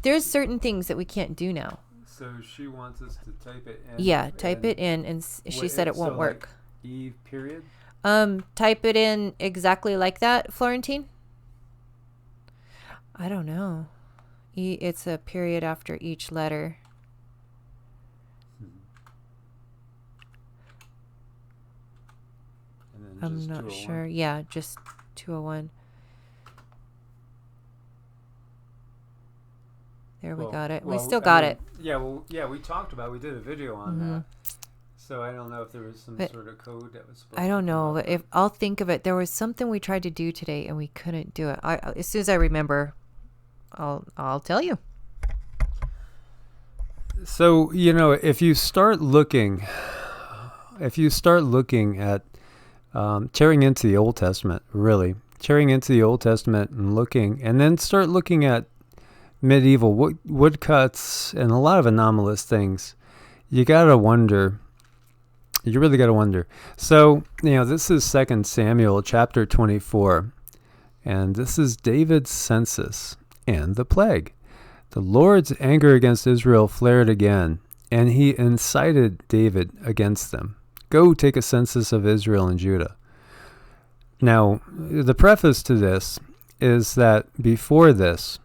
S2: There's certain things that we can't do now.
S1: So she wants us to type it in.
S2: Yeah, type it in, and she said it won't work.
S1: Like Eve period.
S2: Type it in exactly like that, Florentine. I don't know. It's a period after each letter. I'm not sure. Yeah, just 201. There, we got it. We still got it.
S1: Yeah, we talked about it. We did a video on that. So I don't know if there was some sort of code that was supposed
S2: I don't know. If I'll think of it. There was something we tried to do today and we couldn't do it. As soon as I remember, I'll tell you.
S1: So, if you start looking at tearing into the Old Testament, really tearing into the Old Testament and then start looking at medieval woodcuts and a lot of anomalous things, you gotta wonder. You really gotta wonder. So, this is 2 Samuel chapter 24, and this is David's census and the plague. The Lord's anger against Israel flared again, and he incited David against them. Go take a census of Israel and Judah. Now, the preface to this is that before this,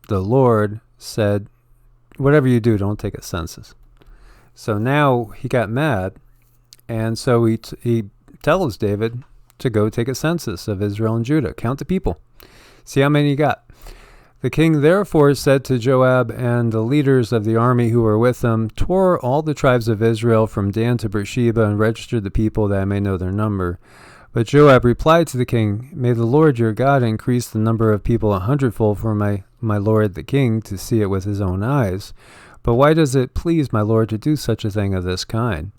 S1: the Lord said, whatever you do, don't take a census. So now he got mad, And so he tells David to go take a census of Israel and Judah. Count the people. See how many you got. The king therefore said to Joab and the leaders of the army who were with him, tore all the tribes of Israel from Dan to Beersheba and registered the people that I may know their number. But Joab replied to the king, May the Lord your God increase the number of people 100-fold for my lord the king to see it with his own eyes. But why does it please my lord to do such a thing of this kind?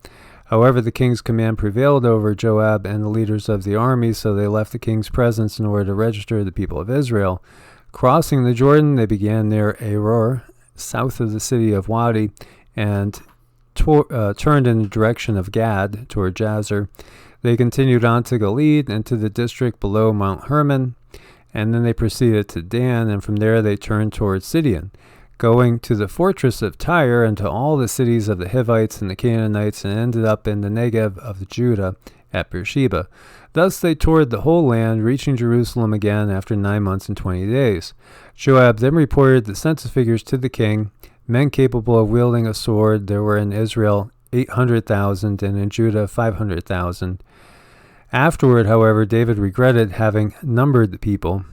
S1: However, the king's command prevailed over Joab and the leaders of the army, so they left the king's presence in order to register the people of Israel. Crossing the Jordan, they began near Aror, south of the city of Wadi, and turned in the direction of Gad toward Jazer. They continued on to Gilead and to the district below Mount Hermon, and then they proceeded to Dan, and from there they turned toward Sidon, going to the fortress of Tyre and to all the cities of the Hivites and the Canaanites, and ended up in the Negev of Judah at Beersheba. Thus they toured the whole land, reaching Jerusalem again after 9 months and 20 days. Joab then reported the census figures to the king. Men capable of wielding a sword there were in Israel 800,000, and in Judah 500,000. Afterward, however, David regretted having numbered the people.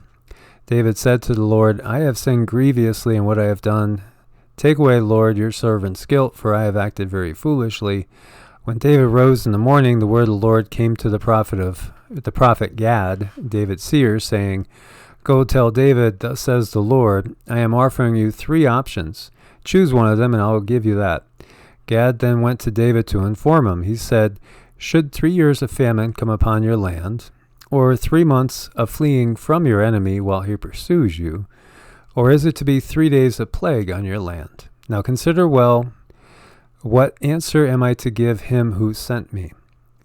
S1: David said to the Lord, I have sinned grievously in what I have done. Take away, Lord, your servant's guilt, for I have acted very foolishly. When David rose in the morning, the word of the Lord came to the prophet Gad, David's seer, saying, Go tell David, thus says the Lord, I am offering you 3 options. Choose one of them, and I will give you that. Gad then went to David to inform him. He said, Should 3 years of famine come upon your land, or 3 months of fleeing from your enemy while he pursues you, or is it to be 3 days of plague on your land? Now consider well, what answer am I to give him who sent me?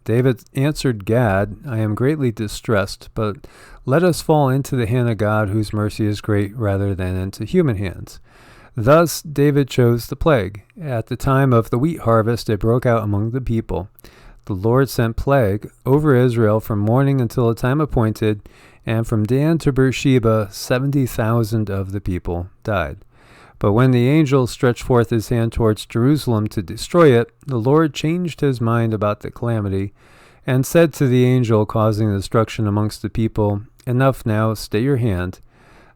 S1: David answered Gad, I am greatly distressed, but let us fall into the hand of God, whose mercy is great, rather than into human hands. Thus David chose the plague. At the time of the wheat harvest, it broke out among the people. The Lord sent plague over Israel from morning until the time appointed, and from Dan to Beersheba 70,000 of the people died. But when the angel stretched forth his hand towards Jerusalem to destroy it, the Lord changed his mind about the calamity, and said to the angel causing destruction amongst the people, Enough now, stay your hand.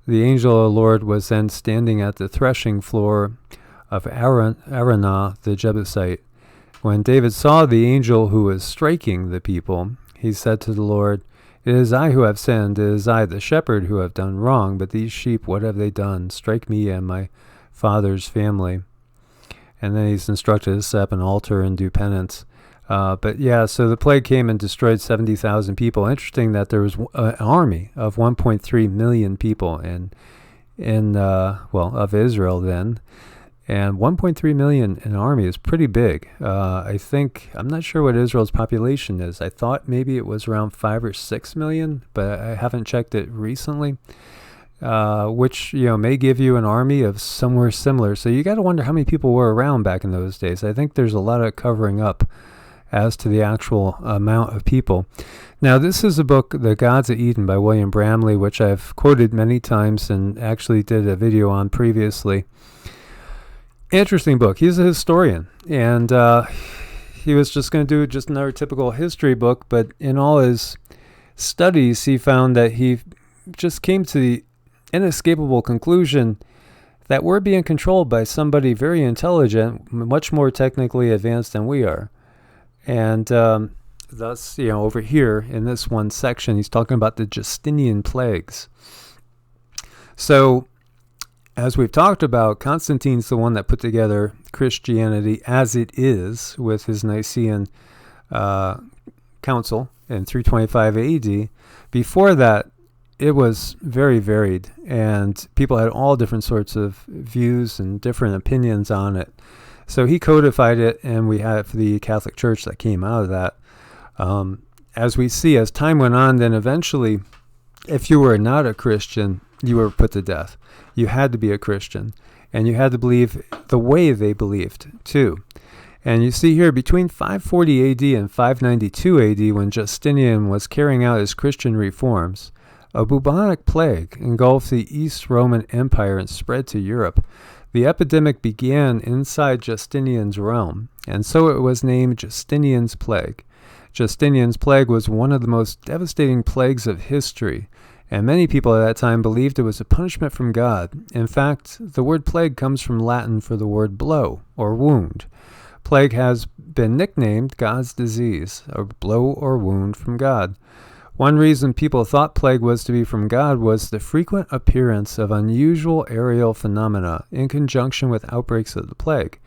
S1: The angel of the Lord was then standing at the threshing floor of Araunah the Jebusite. When David saw the angel who was striking the people, he said to the Lord, It is I who have sinned, it is I the shepherd who have done wrong, but these sheep, what have they done? Strike me and my father's family. And then he's instructed to set up an altar and do penance. So the plague came and destroyed 70,000 people. Interesting that there was an army of 1.3 million people of Israel then. And 1.3 million in an army is pretty big. I'm not sure what Israel's population is. I thought maybe it was around 5 or 6 million, but I haven't checked it recently. Which may give you an army of somewhere similar. So you got to wonder how many people were around back in those days. I think there's a lot of covering up as to the actual amount of people. Now, this is a book, The Gods of Eden by William Bramley, which I've quoted many times and actually did a video on previously. Interesting book. He's a historian, and he was just going to do just another typical history book, but in all his studies, he found that he just came to the inescapable conclusion that we're being controlled by somebody very intelligent, much more technically advanced than we are. And thus, over here in this one section, he's talking about the Justinian plagues. So, as we've talked about, Constantine's the one that put together Christianity as it is with his Nicene Council in 325 AD. Before that, it was very varied, and people had all different sorts of views and different opinions on it. So he codified it, and we have the Catholic Church that came out of that. As we see, as time went on, then eventually, if you were not a Christian, you were put to death. You had to be a Christian, and you had to believe the way they believed, too. And you see here, between 540 AD and 592 AD, when Justinian was carrying out his Christian reforms, a bubonic plague engulfed the East Roman Empire and spread to Europe. The epidemic began inside Justinian's realm, and so it was named Justinian's Plague. Justinian's Plague was one of the most devastating plagues of history, and many people at that time believed it was a punishment from God. In fact, the word plague comes from Latin for the word blow or wound. Plague has been nicknamed God's disease, a blow or wound from God. One reason people thought plague was to be from God was the frequent appearance of unusual aerial phenomena in conjunction with outbreaks of the plague.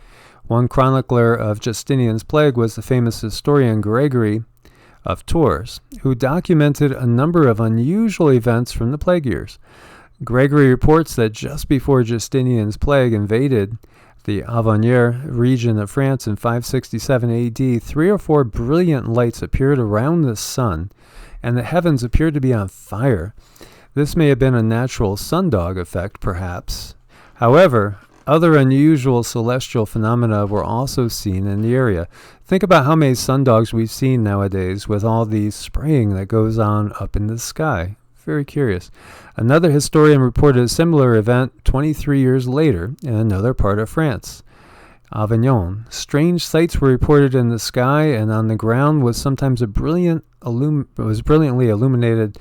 S1: One chronicler of Justinian's plague was the famous historian Gregory of Tours, who documented a number of unusual events from the plague years. Gregory reports that just before Justinian's plague invaded the Auvergne region of France in 567 AD, 3 or 4 brilliant lights appeared around the sun, and the heavens appeared to be on fire. This may have been a natural sundog effect, perhaps. However, other unusual celestial phenomena were also seen in the area. Think about how many sundogs we've seen nowadays with all the spraying that goes on up in the sky. Very curious. Another historian reported a similar event 23 years later in another part of France, Avignon. Strange sights were reported in the sky, and on the ground was sometimes brilliantly illuminated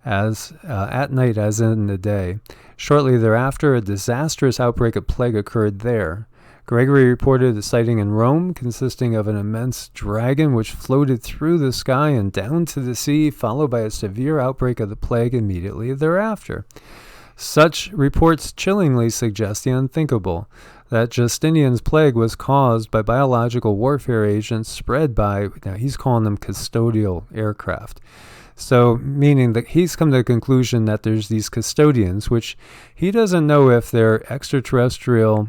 S1: as at night as in the day. Shortly thereafter, a disastrous outbreak of plague occurred there. Gregory reported a sighting in Rome consisting of an immense dragon which floated through the sky and down to the sea, followed by a severe outbreak of the plague immediately thereafter. Such reports chillingly suggest the unthinkable, that Justinian's plague was caused by biological warfare agents spread by, now he's calling them custodial aircraft. So, meaning that he's come to the conclusion that there's these custodians, which he doesn't know if they're extraterrestrial,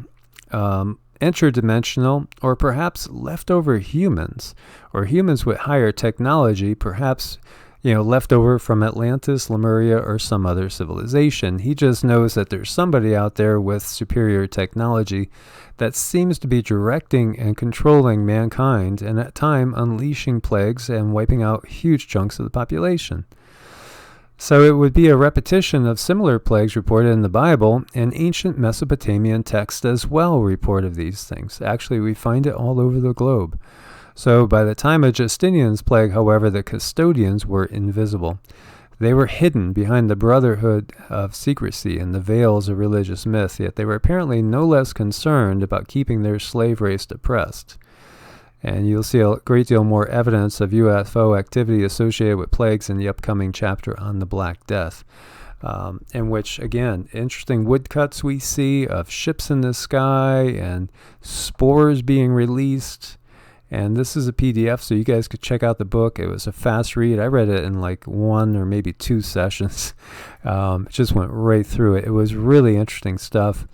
S1: interdimensional, or perhaps leftover humans, or humans with higher technology, perhaps, left over from Atlantis, Lemuria, or some other civilization. He just knows that there's somebody out there with superior technology that seems to be directing and controlling mankind, and at time unleashing plagues and wiping out huge chunks of the population. So it would be a repetition of similar plagues reported in the Bible, and ancient Mesopotamian texts as well report of these things. Actually, we find it all over the globe. So by the time of Justinian's plague, however, the custodians were invisible. They were hidden behind the brotherhood of secrecy and the veils of religious myth, yet they were apparently no less concerned about keeping their slave race oppressed. And you'll see a great deal more evidence of UFO activity associated with plagues in the upcoming chapter on the Black Death, in which, again, interesting woodcuts we see of ships in the sky and spores being released. And this is a PDF, so you guys could check out the book. It was a fast read. I read it in like 1 or maybe 2 sessions. It just went right through it. It was really interesting stuff.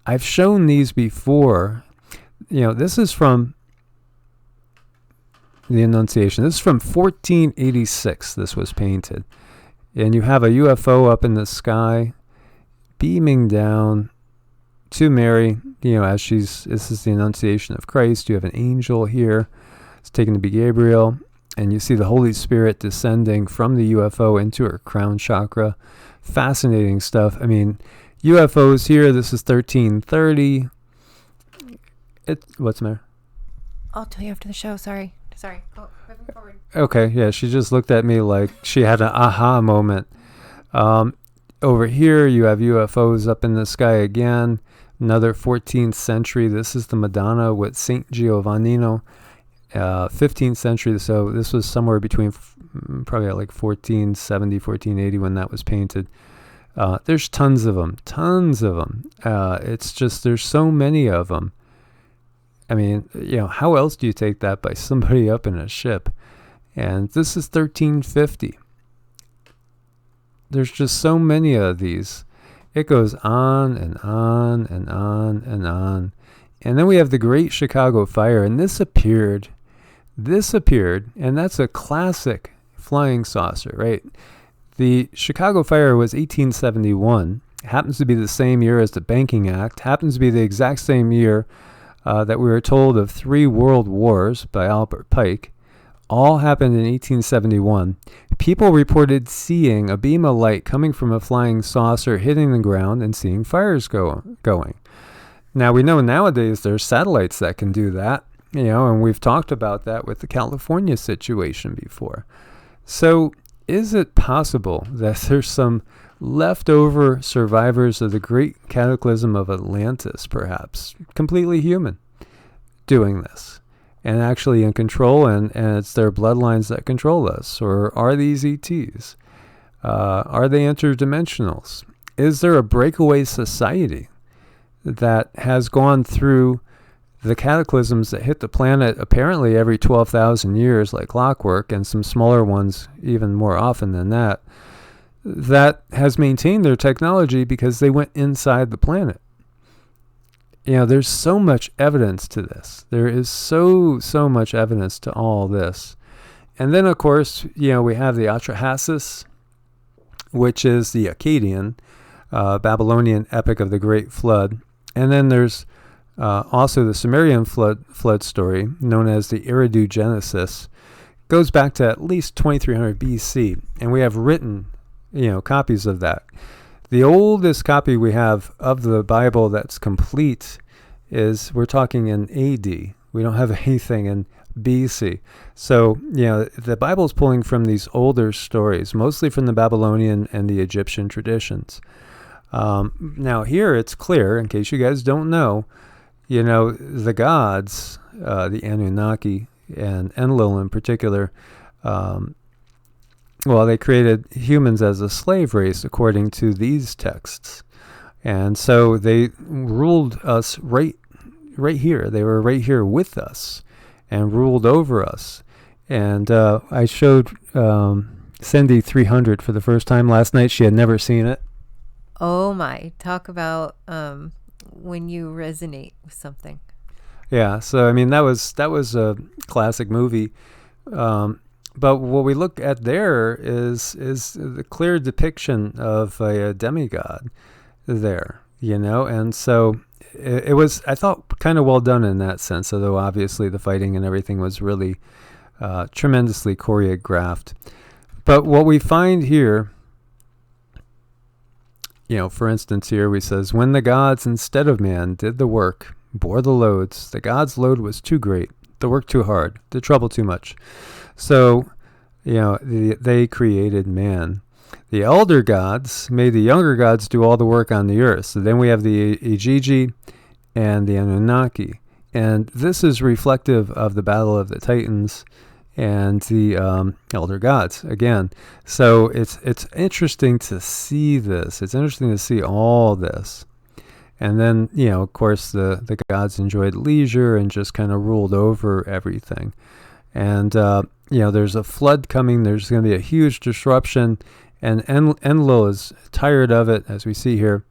S1: I've shown these before. This is from the Annunciation. This is from 1486. This was painted. And you have a UFO up in the sky beaming down to Mary, this is the Annunciation of Christ. You have an angel here. It's taken to be Gabriel. And you see the Holy Spirit descending from the UFO into her crown chakra. Fascinating stuff. I mean, UFOs here, this is 1330. What's the matter?
S2: I'll tell you after the show. Sorry. Go moving forward.
S1: Okay, yeah, she just looked at me like she had an aha moment. Over here, you have UFOs up in the sky again. Another 14th century. This is the Madonna with Saint Giovannino. 15th century. So this was somewhere between probably like 1470, 1480 when that was painted. There's tons of them. It's just there's so many of them. I mean, how else do you take that by somebody up in a ship? And this is 1350. There's just so many of these. It goes on and on and on and on. And then we have the Great Chicago Fire, and this appeared, and that's a classic flying saucer, right? The Chicago Fire was 1871. It happens to be the same year as the Banking Act. Happens to be the exact same year that we were told of 3 world wars by Albert Pike. All happened in 1871. People reported seeing a beam of light coming from a flying saucer hitting the ground and seeing fires going. Now, we know nowadays there's satellites that can do that, and we've talked about that with the California situation before. So is it possible that there's some leftover survivors of the great cataclysm of Atlantis, perhaps, completely human, doing this, and actually in control, and it's their bloodlines that control us? Or are these ETs? Are they interdimensionals? Is there a breakaway society that has gone through the cataclysms that hit the planet apparently every 12,000 years like clockwork, and some smaller ones even more often than that, that has maintained their technology because they went inside the planet? There's so much evidence to this. There is so much evidence to all this. And then, of course, we have the Atrahasis, which is the Akkadian, Babylonian epic of the Great Flood. And then there's also the Sumerian flood story, known as the Eridu Genesis. Goes back to at least 2300 BC, and we have written, copies of that. The oldest copy we have of the Bible that's complete is, we're talking in AD. We don't have anything in BC. So, the Bible's pulling from these older stories, mostly from the Babylonian and the Egyptian traditions. Now here it's clear, in case you guys don't know, the gods, the Anunnaki and Enlil in particular, they created humans as a slave race according to these texts. And so they ruled us right here. They were right here with us and ruled over us. And I showed Cindy 300 for the first time last night. She had never seen it.
S2: Oh my, talk about when you resonate with something.
S1: Yeah, so I mean that was a classic movie. But what we look at there is the clear depiction of a demigod there, and so it was, I thought, kind of well done in that sense, although obviously the fighting and everything was really tremendously choreographed. But what we find here, for instance, here we says, when the gods instead of man did the work, bore the loads, the gods' load was too great, the work too hard, the trouble too much. So, they created man. The elder gods made the younger gods do all the work on the earth. So then we have the Igigi and the Anunnaki. And this is reflective of the Battle of the Titans and the elder gods again. So it's interesting to see this. It's interesting to see all this. And then, of course, the gods enjoyed leisure and just kind of ruled over everything. And, there's a flood coming. There's going to be a huge disruption. And Enlil is tired of it, as we see here.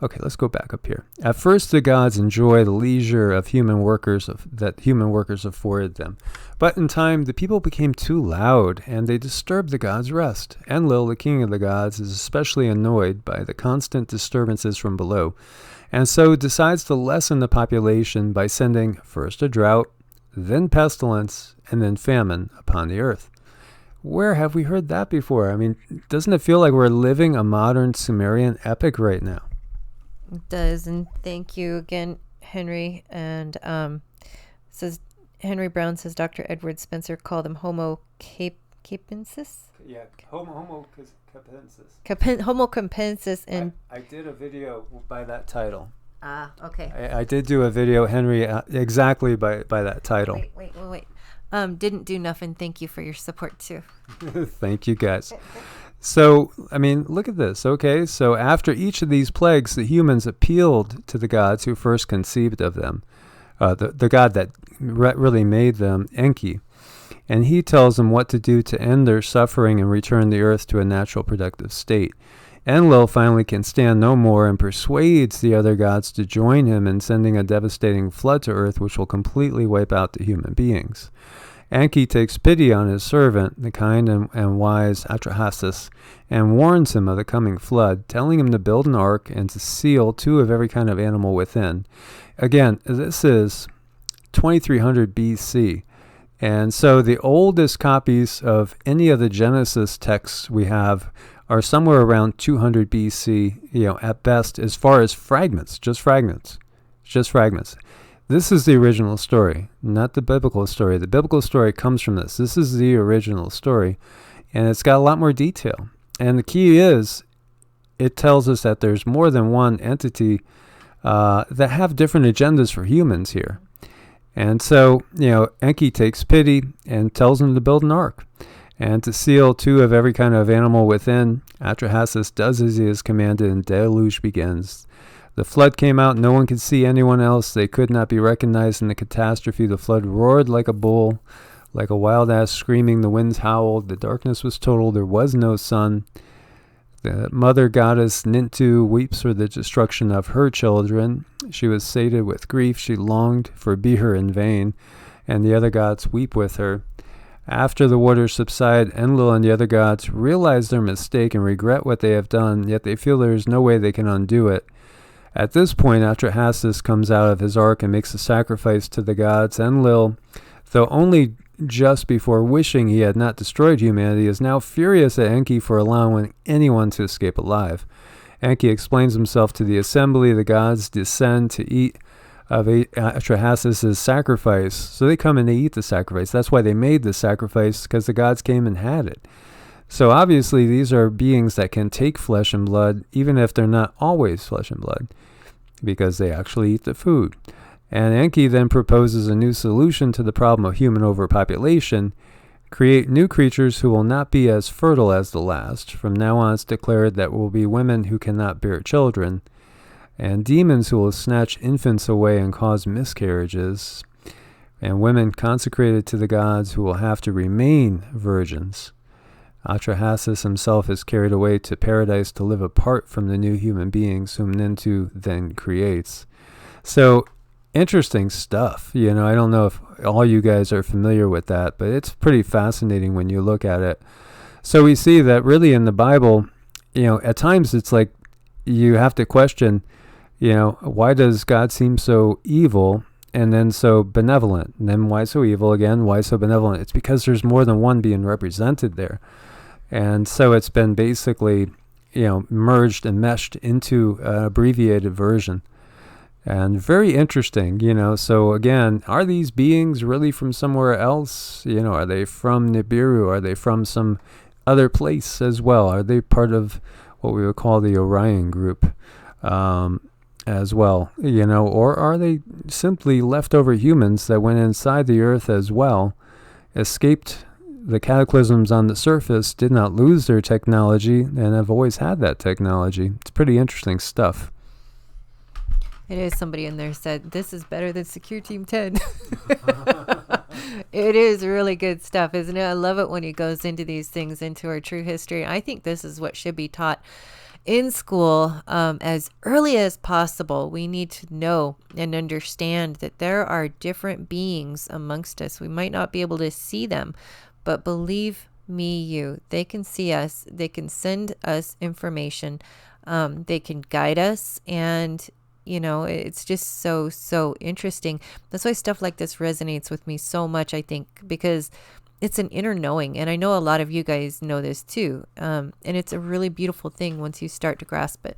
S1: Okay, let's go back up here. At first, the gods enjoy the leisure of human workers that human workers afforded them. But in time, the people became too loud, and they disturbed the gods' rest. Enlil, the king of the gods, is especially annoyed by the constant disturbances from below, and so decides to lessen the population by sending first a drought, then pestilence, and then famine upon the earth. Where have we heard that before? I mean, doesn't it feel like we're living a modern Sumerian epic right now?
S2: It does, and thank you again, Henry. And says Henry Brown says Dr. Edward Spencer called them Homo capensis.
S1: Yeah, Homo capensis.
S2: Homo capensis, and
S1: I did a video by that title.
S2: Ah, okay.
S1: I did do a video, Henry, exactly by that title.
S2: Wait. Didn't do nothing. Thank you for your support too.
S1: Thank you, guys. So, I mean, look at this. Okay, so after each of these plagues, the humans appealed to the gods who first conceived of them, the god that really made them, Enki. And he tells them what to do to end their suffering and return the earth to a natural productive state. Enlil finally can stand no more and persuades the other gods to join him in sending a devastating flood to earth which will completely wipe out the human beings. Enki takes pity on his servant, the kind and wise Atrahasis, and warns him of the coming flood, telling him to build an ark and to seal 2 of every kind of animal within. Again, this is 2300 BC. And so the oldest copies of any of the Genesis texts we have are somewhere around 200 BC, at best, as far as fragments, just fragments. just fragments. This is the original story, not the biblical story. The biblical story comes from this. This is the original story, and it's got a lot more detail. And the key is, it tells us that there's more than one entity that have different agendas for humans here. And so, Enki takes pity and tells them to build an ark and to seal 2 of every kind of animal within. Atrahasis does as he is commanded, and deluge begins. The flood came out. No one could see anyone else. They could not be recognized in the catastrophe. The flood roared like a bull, like a wild ass screaming. The winds howled. The darkness was total. There was no sun. The mother goddess Nintu weeps for the destruction of her children. She was sated with grief. She longed for Bihar in vain, and the other gods weep with her. After the waters subside, Enlil and the other gods realize their mistake and regret what they have done, yet they feel there is no way they can undo it. At this point, Atrahasis comes out of his ark and makes a sacrifice to the gods. Enlil, though only just before wishing he had not destroyed humanity, is now furious at Enki for allowing anyone to escape alive. Enki explains himself to the assembly. The gods descend to eat of Atrahasis' sacrifice. So they come and they eat the sacrifice. That's why they made the sacrifice, because the gods came and had it. So obviously these are beings that can take flesh and blood, even if they're not always flesh and blood, because they actually eat the food. And Enki then proposes a new solution to the problem of human overpopulation: create new creatures who will not be as fertile as the last. From now on, it's declared that will be women who cannot bear children, and demons who will snatch infants away and cause miscarriages, and women consecrated to the gods who will have to remain virgins. Atrahasis himself is carried away to paradise to live apart from the new human beings whom Nintu then creates. So, interesting stuff. I don't know if all you guys are familiar with that, but it's pretty fascinating when you look at it. So we see that really in the Bible, at times it's like you have to question, why does God seem so evil and then so benevolent? And then why so evil again? Why so benevolent? It's because there's more than one being represented there. And so it's been basically, merged and meshed into an abbreviated version. And very interesting, so again, are these beings really from somewhere else? Are they from Nibiru? Are they from some other place as well? Are they part of what we would call the Orion group as well? Or are they simply leftover humans that went inside the earth as well, escaped the cataclysms on the surface, did not lose their technology, and have always had that technology? It's pretty interesting stuff.
S2: It is. Somebody in there said, this is better than Secure Team 10. It is really good stuff, isn't it? I love it when he goes into these things, into our true history. I think this is what should be taught in school as early as possible. We need to know and understand that there are different beings amongst us. We might not be able to see them, but believe me, they can see us. They can send us information. They can guide us, and it's just so interesting. That's why stuff like this resonates with me so much, I think, because it's an inner knowing. And I know a lot of you guys know this too. And it's a really beautiful thing once you start to grasp it.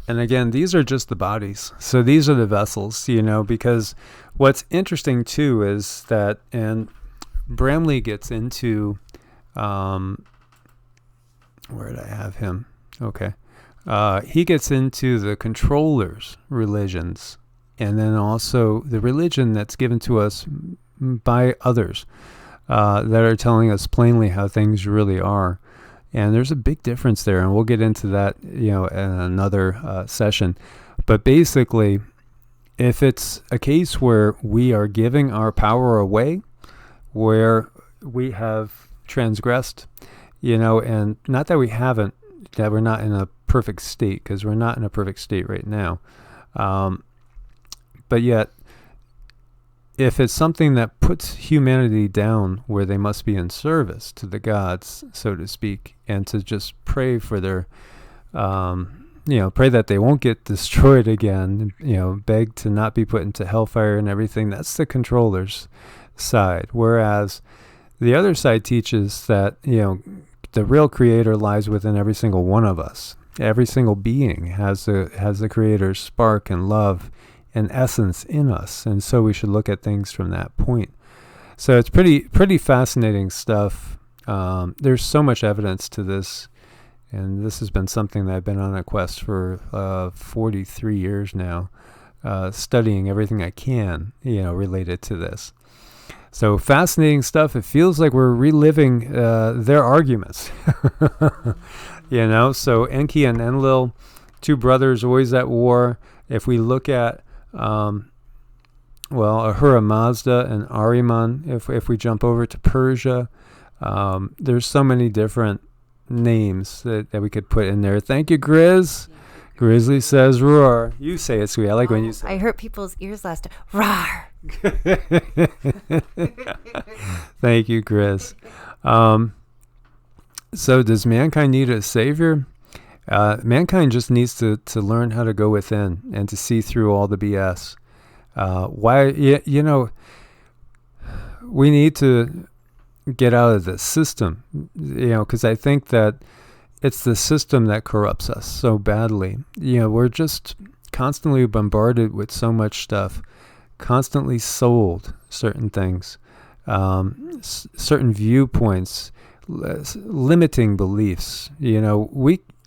S1: And again, these are just the bodies. So these are the vessels, because what's interesting too is that, and Bramley gets into, where did I have him? Okay. He gets into the controllers' religions, and then also the religion that's given to us by others that are telling us plainly how things really are. And there's a big difference there, and we'll get into that, in another session. But basically, if it's a case where we are giving our power away, where we have transgressed, and not that we haven't, that we're not in a perfect state, because we're not in a perfect state right now. But yet, if it's something that puts humanity down where they must be in service to the gods, so to speak, and to just pray for their, pray that they won't get destroyed again, beg to not be put into hellfire and everything, that's the controller's side. Whereas the other side teaches that, the real creator lies within every single one of us. Every single being has the creator's spark and love an essence in us, and so we should look at things from that point. So it's pretty fascinating stuff. There's so much evidence to this, and this has been something that I've been on a quest for 43 years now, studying everything I can, related to this. So fascinating stuff. It feels like we're reliving their arguments. So Enki and Enlil, two brothers always at war. If we look at Ahura Mazda and Ahriman, if we jump over to Persia, there's so many different names that we could put in there. Thank you, Grizz. Grizzly says roar. You say it, sweet. I like when you say it.
S2: I hurt people's ears last time. Roar.
S1: Thank you, Grizz. So does mankind need a savior? Mankind just needs to learn how to go within and to see through all the BS. We need to get out of the system, because I think that it's the system that corrupts us so badly. We're just constantly bombarded with so much stuff, constantly sold certain things, certain viewpoints, limiting beliefs.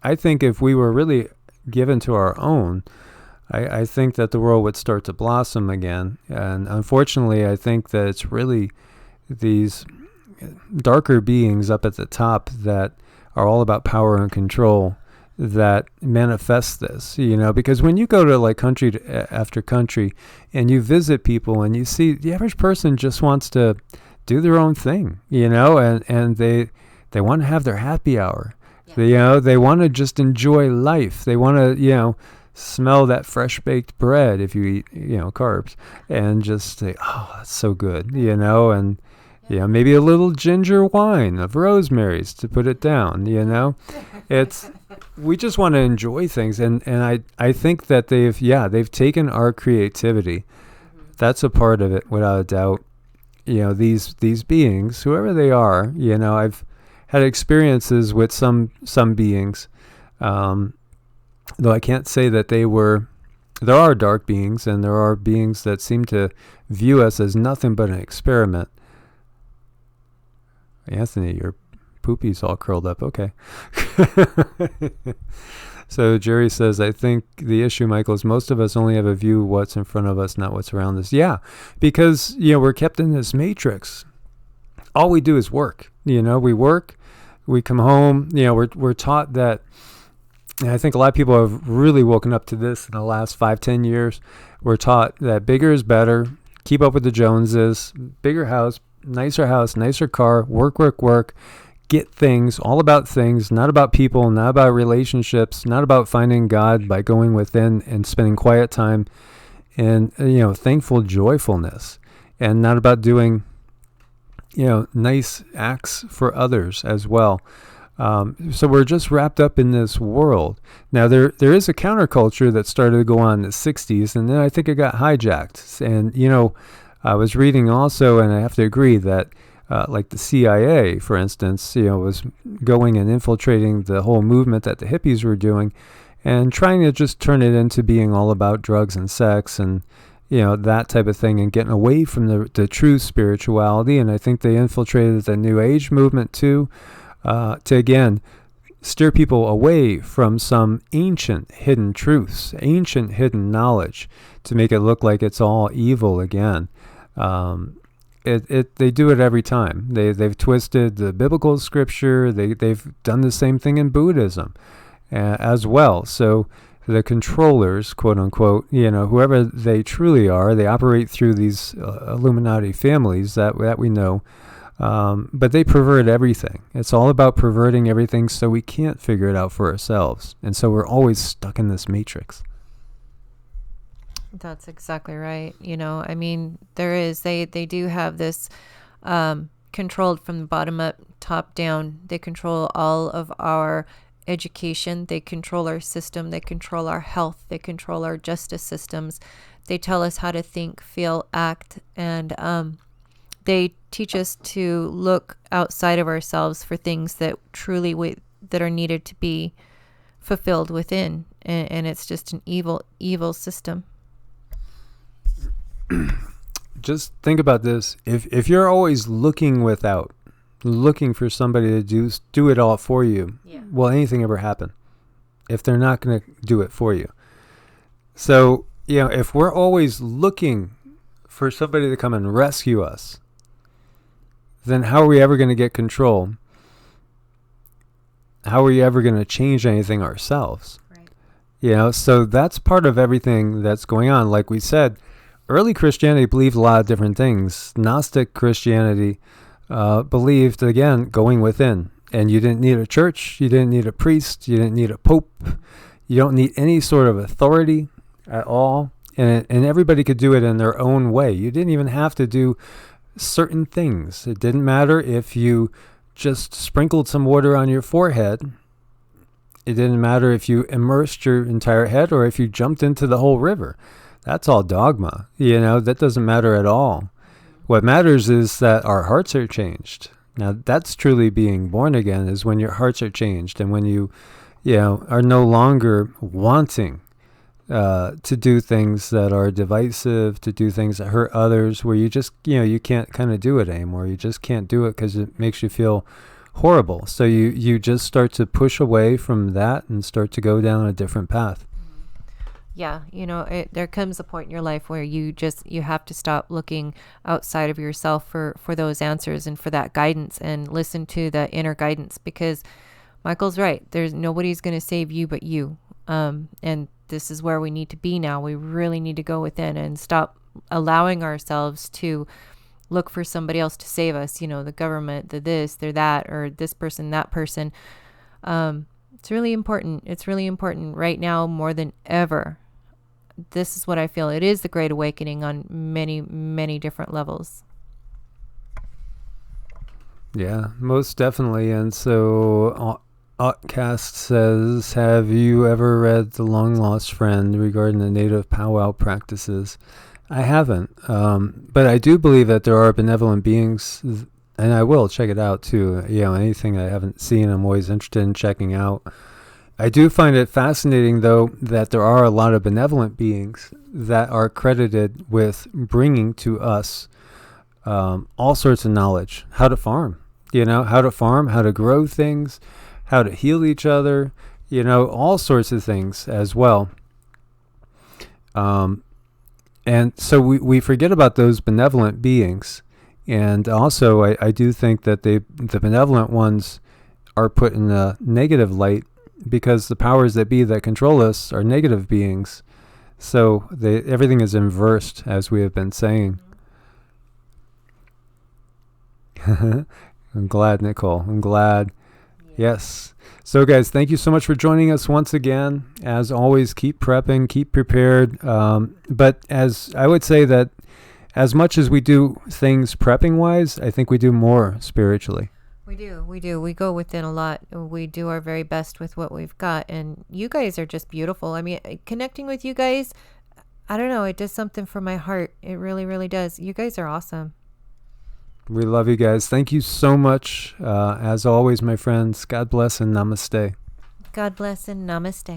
S1: I think if we were really given to our own, I think that the world would start to blossom again. And unfortunately, I think that it's really these darker beings up at the top that are all about power and control that manifest this, because when you go to like country after country and you visit people and you see the average person just wants to do their own thing, and they want to have their happy hour. Yeah. They want to just enjoy life. They want to, smell that fresh baked bread if you eat, carbs, and just say, oh, that's so good, and maybe a little ginger wine of Rosemary's to put it down, we just want to enjoy things. And I think that they've taken our creativity. That's a part of it, without a doubt. These beings, whoever they are, I've had experiences with some beings, though I can't say that there are dark beings, and there are beings that seem to view us as nothing but an experiment. Anthony, your poopy's all curled up. Okay. So Jerry says, I think the issue, Michael, is most of us only have a view of what's in front of us, not what's around us. Yeah, because, we're kept in this matrix. All we do is work. We work, we come home, we're taught that, and I think a lot of people have really woken up to this in the last 5-10 years. We're taught that bigger is better, keep up with the Joneses, bigger house, nicer car, work, get things, all about things, not about people, not about relationships, not about finding God by going within and spending quiet time and, thankful joyfulness, and not about doing, nice acts for others as well. So we're just wrapped up in this world. Now, there is a counterculture that started to go on in the 60s, and then I think it got hijacked. And, I was reading also, and I have to agree that, like the CIA, for instance, was going and infiltrating the whole movement that the hippies were doing and trying to just turn it into being all about drugs and sex and, that type of thing, and getting away from the true spirituality. And I think they infiltrated the New Age movement too, to again steer people away from some ancient hidden truths, ancient hidden knowledge, to make it look like it's all evil again. They do it every time. They've twisted the biblical scripture. They've done the same thing in Buddhism as well. So the controllers, quote unquote, whoever they truly are, they operate through these Illuminati families that we know. But they pervert everything. It's all about perverting everything, so we can't figure it out for ourselves. And so we're always stuck in this matrix.
S2: That's exactly right. They do have this controlled from the bottom up, top down. They control all of our education. They control our system. They control our health. They control our justice systems. They tell us how to think, feel, act, and they teach us to look outside of ourselves for things that truly that are needed to be fulfilled within. And it's just an evil system.
S1: just think about this. If you're always looking for somebody to do it all for you, will anything ever happen? If they're not going to do it for you. So, if we're always looking for somebody to come and rescue us, then how are we ever going to get control? How are we ever going to change anything ourselves? Right. So that's part of everything that's going on. Like we said, early Christianity believed a lot of different things. Gnostic Christianity believed, again, going within. And you didn't need a church. You didn't need a priest. You didn't need a pope. You don't need any sort of authority at all. And everybody could do it in their own way. You didn't even have to do certain things. It didn't matter if you just sprinkled some water on your forehead. It didn't matter if you immersed your entire head or if you jumped into the whole river. That's all dogma. That doesn't matter at all. What matters is that our hearts are changed. Now, that's truly being born again, is when your hearts are changed and when you are no longer wanting to do things that are divisive, to do things that hurt others, where you just, you can't kind of do it anymore. You just can't do it because it makes you feel horrible. So you just start to push away from that and start to go down a different path.
S2: Yeah, there comes a point in your life where you have to stop looking outside of yourself for those answers and for that guidance, and listen to the inner guidance, because Michael's right. Nobody's going to save you but you. And this is where we need to be now. We really need to go within and stop allowing ourselves to look for somebody else to save us. The government, the this, the that, or this person, that person. It's really important. It's really important right now more than ever. This is what I feel. It is the Great Awakening on many, many different levels.
S1: Yeah, most definitely. And so Otcast says, have you ever read The Long Lost Friend regarding the native powwow practices? I haven't. But I do believe that there are benevolent beings, and I will check it out too. Anything I haven't seen, I'm always interested in checking out. I do find it fascinating, though, that there are a lot of benevolent beings that are credited with bringing to us all sorts of knowledge. How to farm, how to grow things, how to heal each other, all sorts of things as well. And so we forget about those benevolent beings. And also, I do think that the benevolent ones are put in a negative light, because the powers that be that control us are negative beings. So everything is inversed, as we have been saying. I'm glad, Nicole. I'm glad. Yes. So, guys, thank you so much for joining us once again. As always, keep prepping, keep prepared. But as I would say that as much as we do things prepping-wise, I think we do more spiritually.
S2: We do. We go within a lot. We do our very best with what we've got. And you guys are just beautiful. I mean, connecting with you guys, I don't know, it does something for my heart. It really, really does. You guys are awesome.
S1: We love you guys. Thank you so much. As always, my friends, God bless and namaste.
S2: God bless and namaste.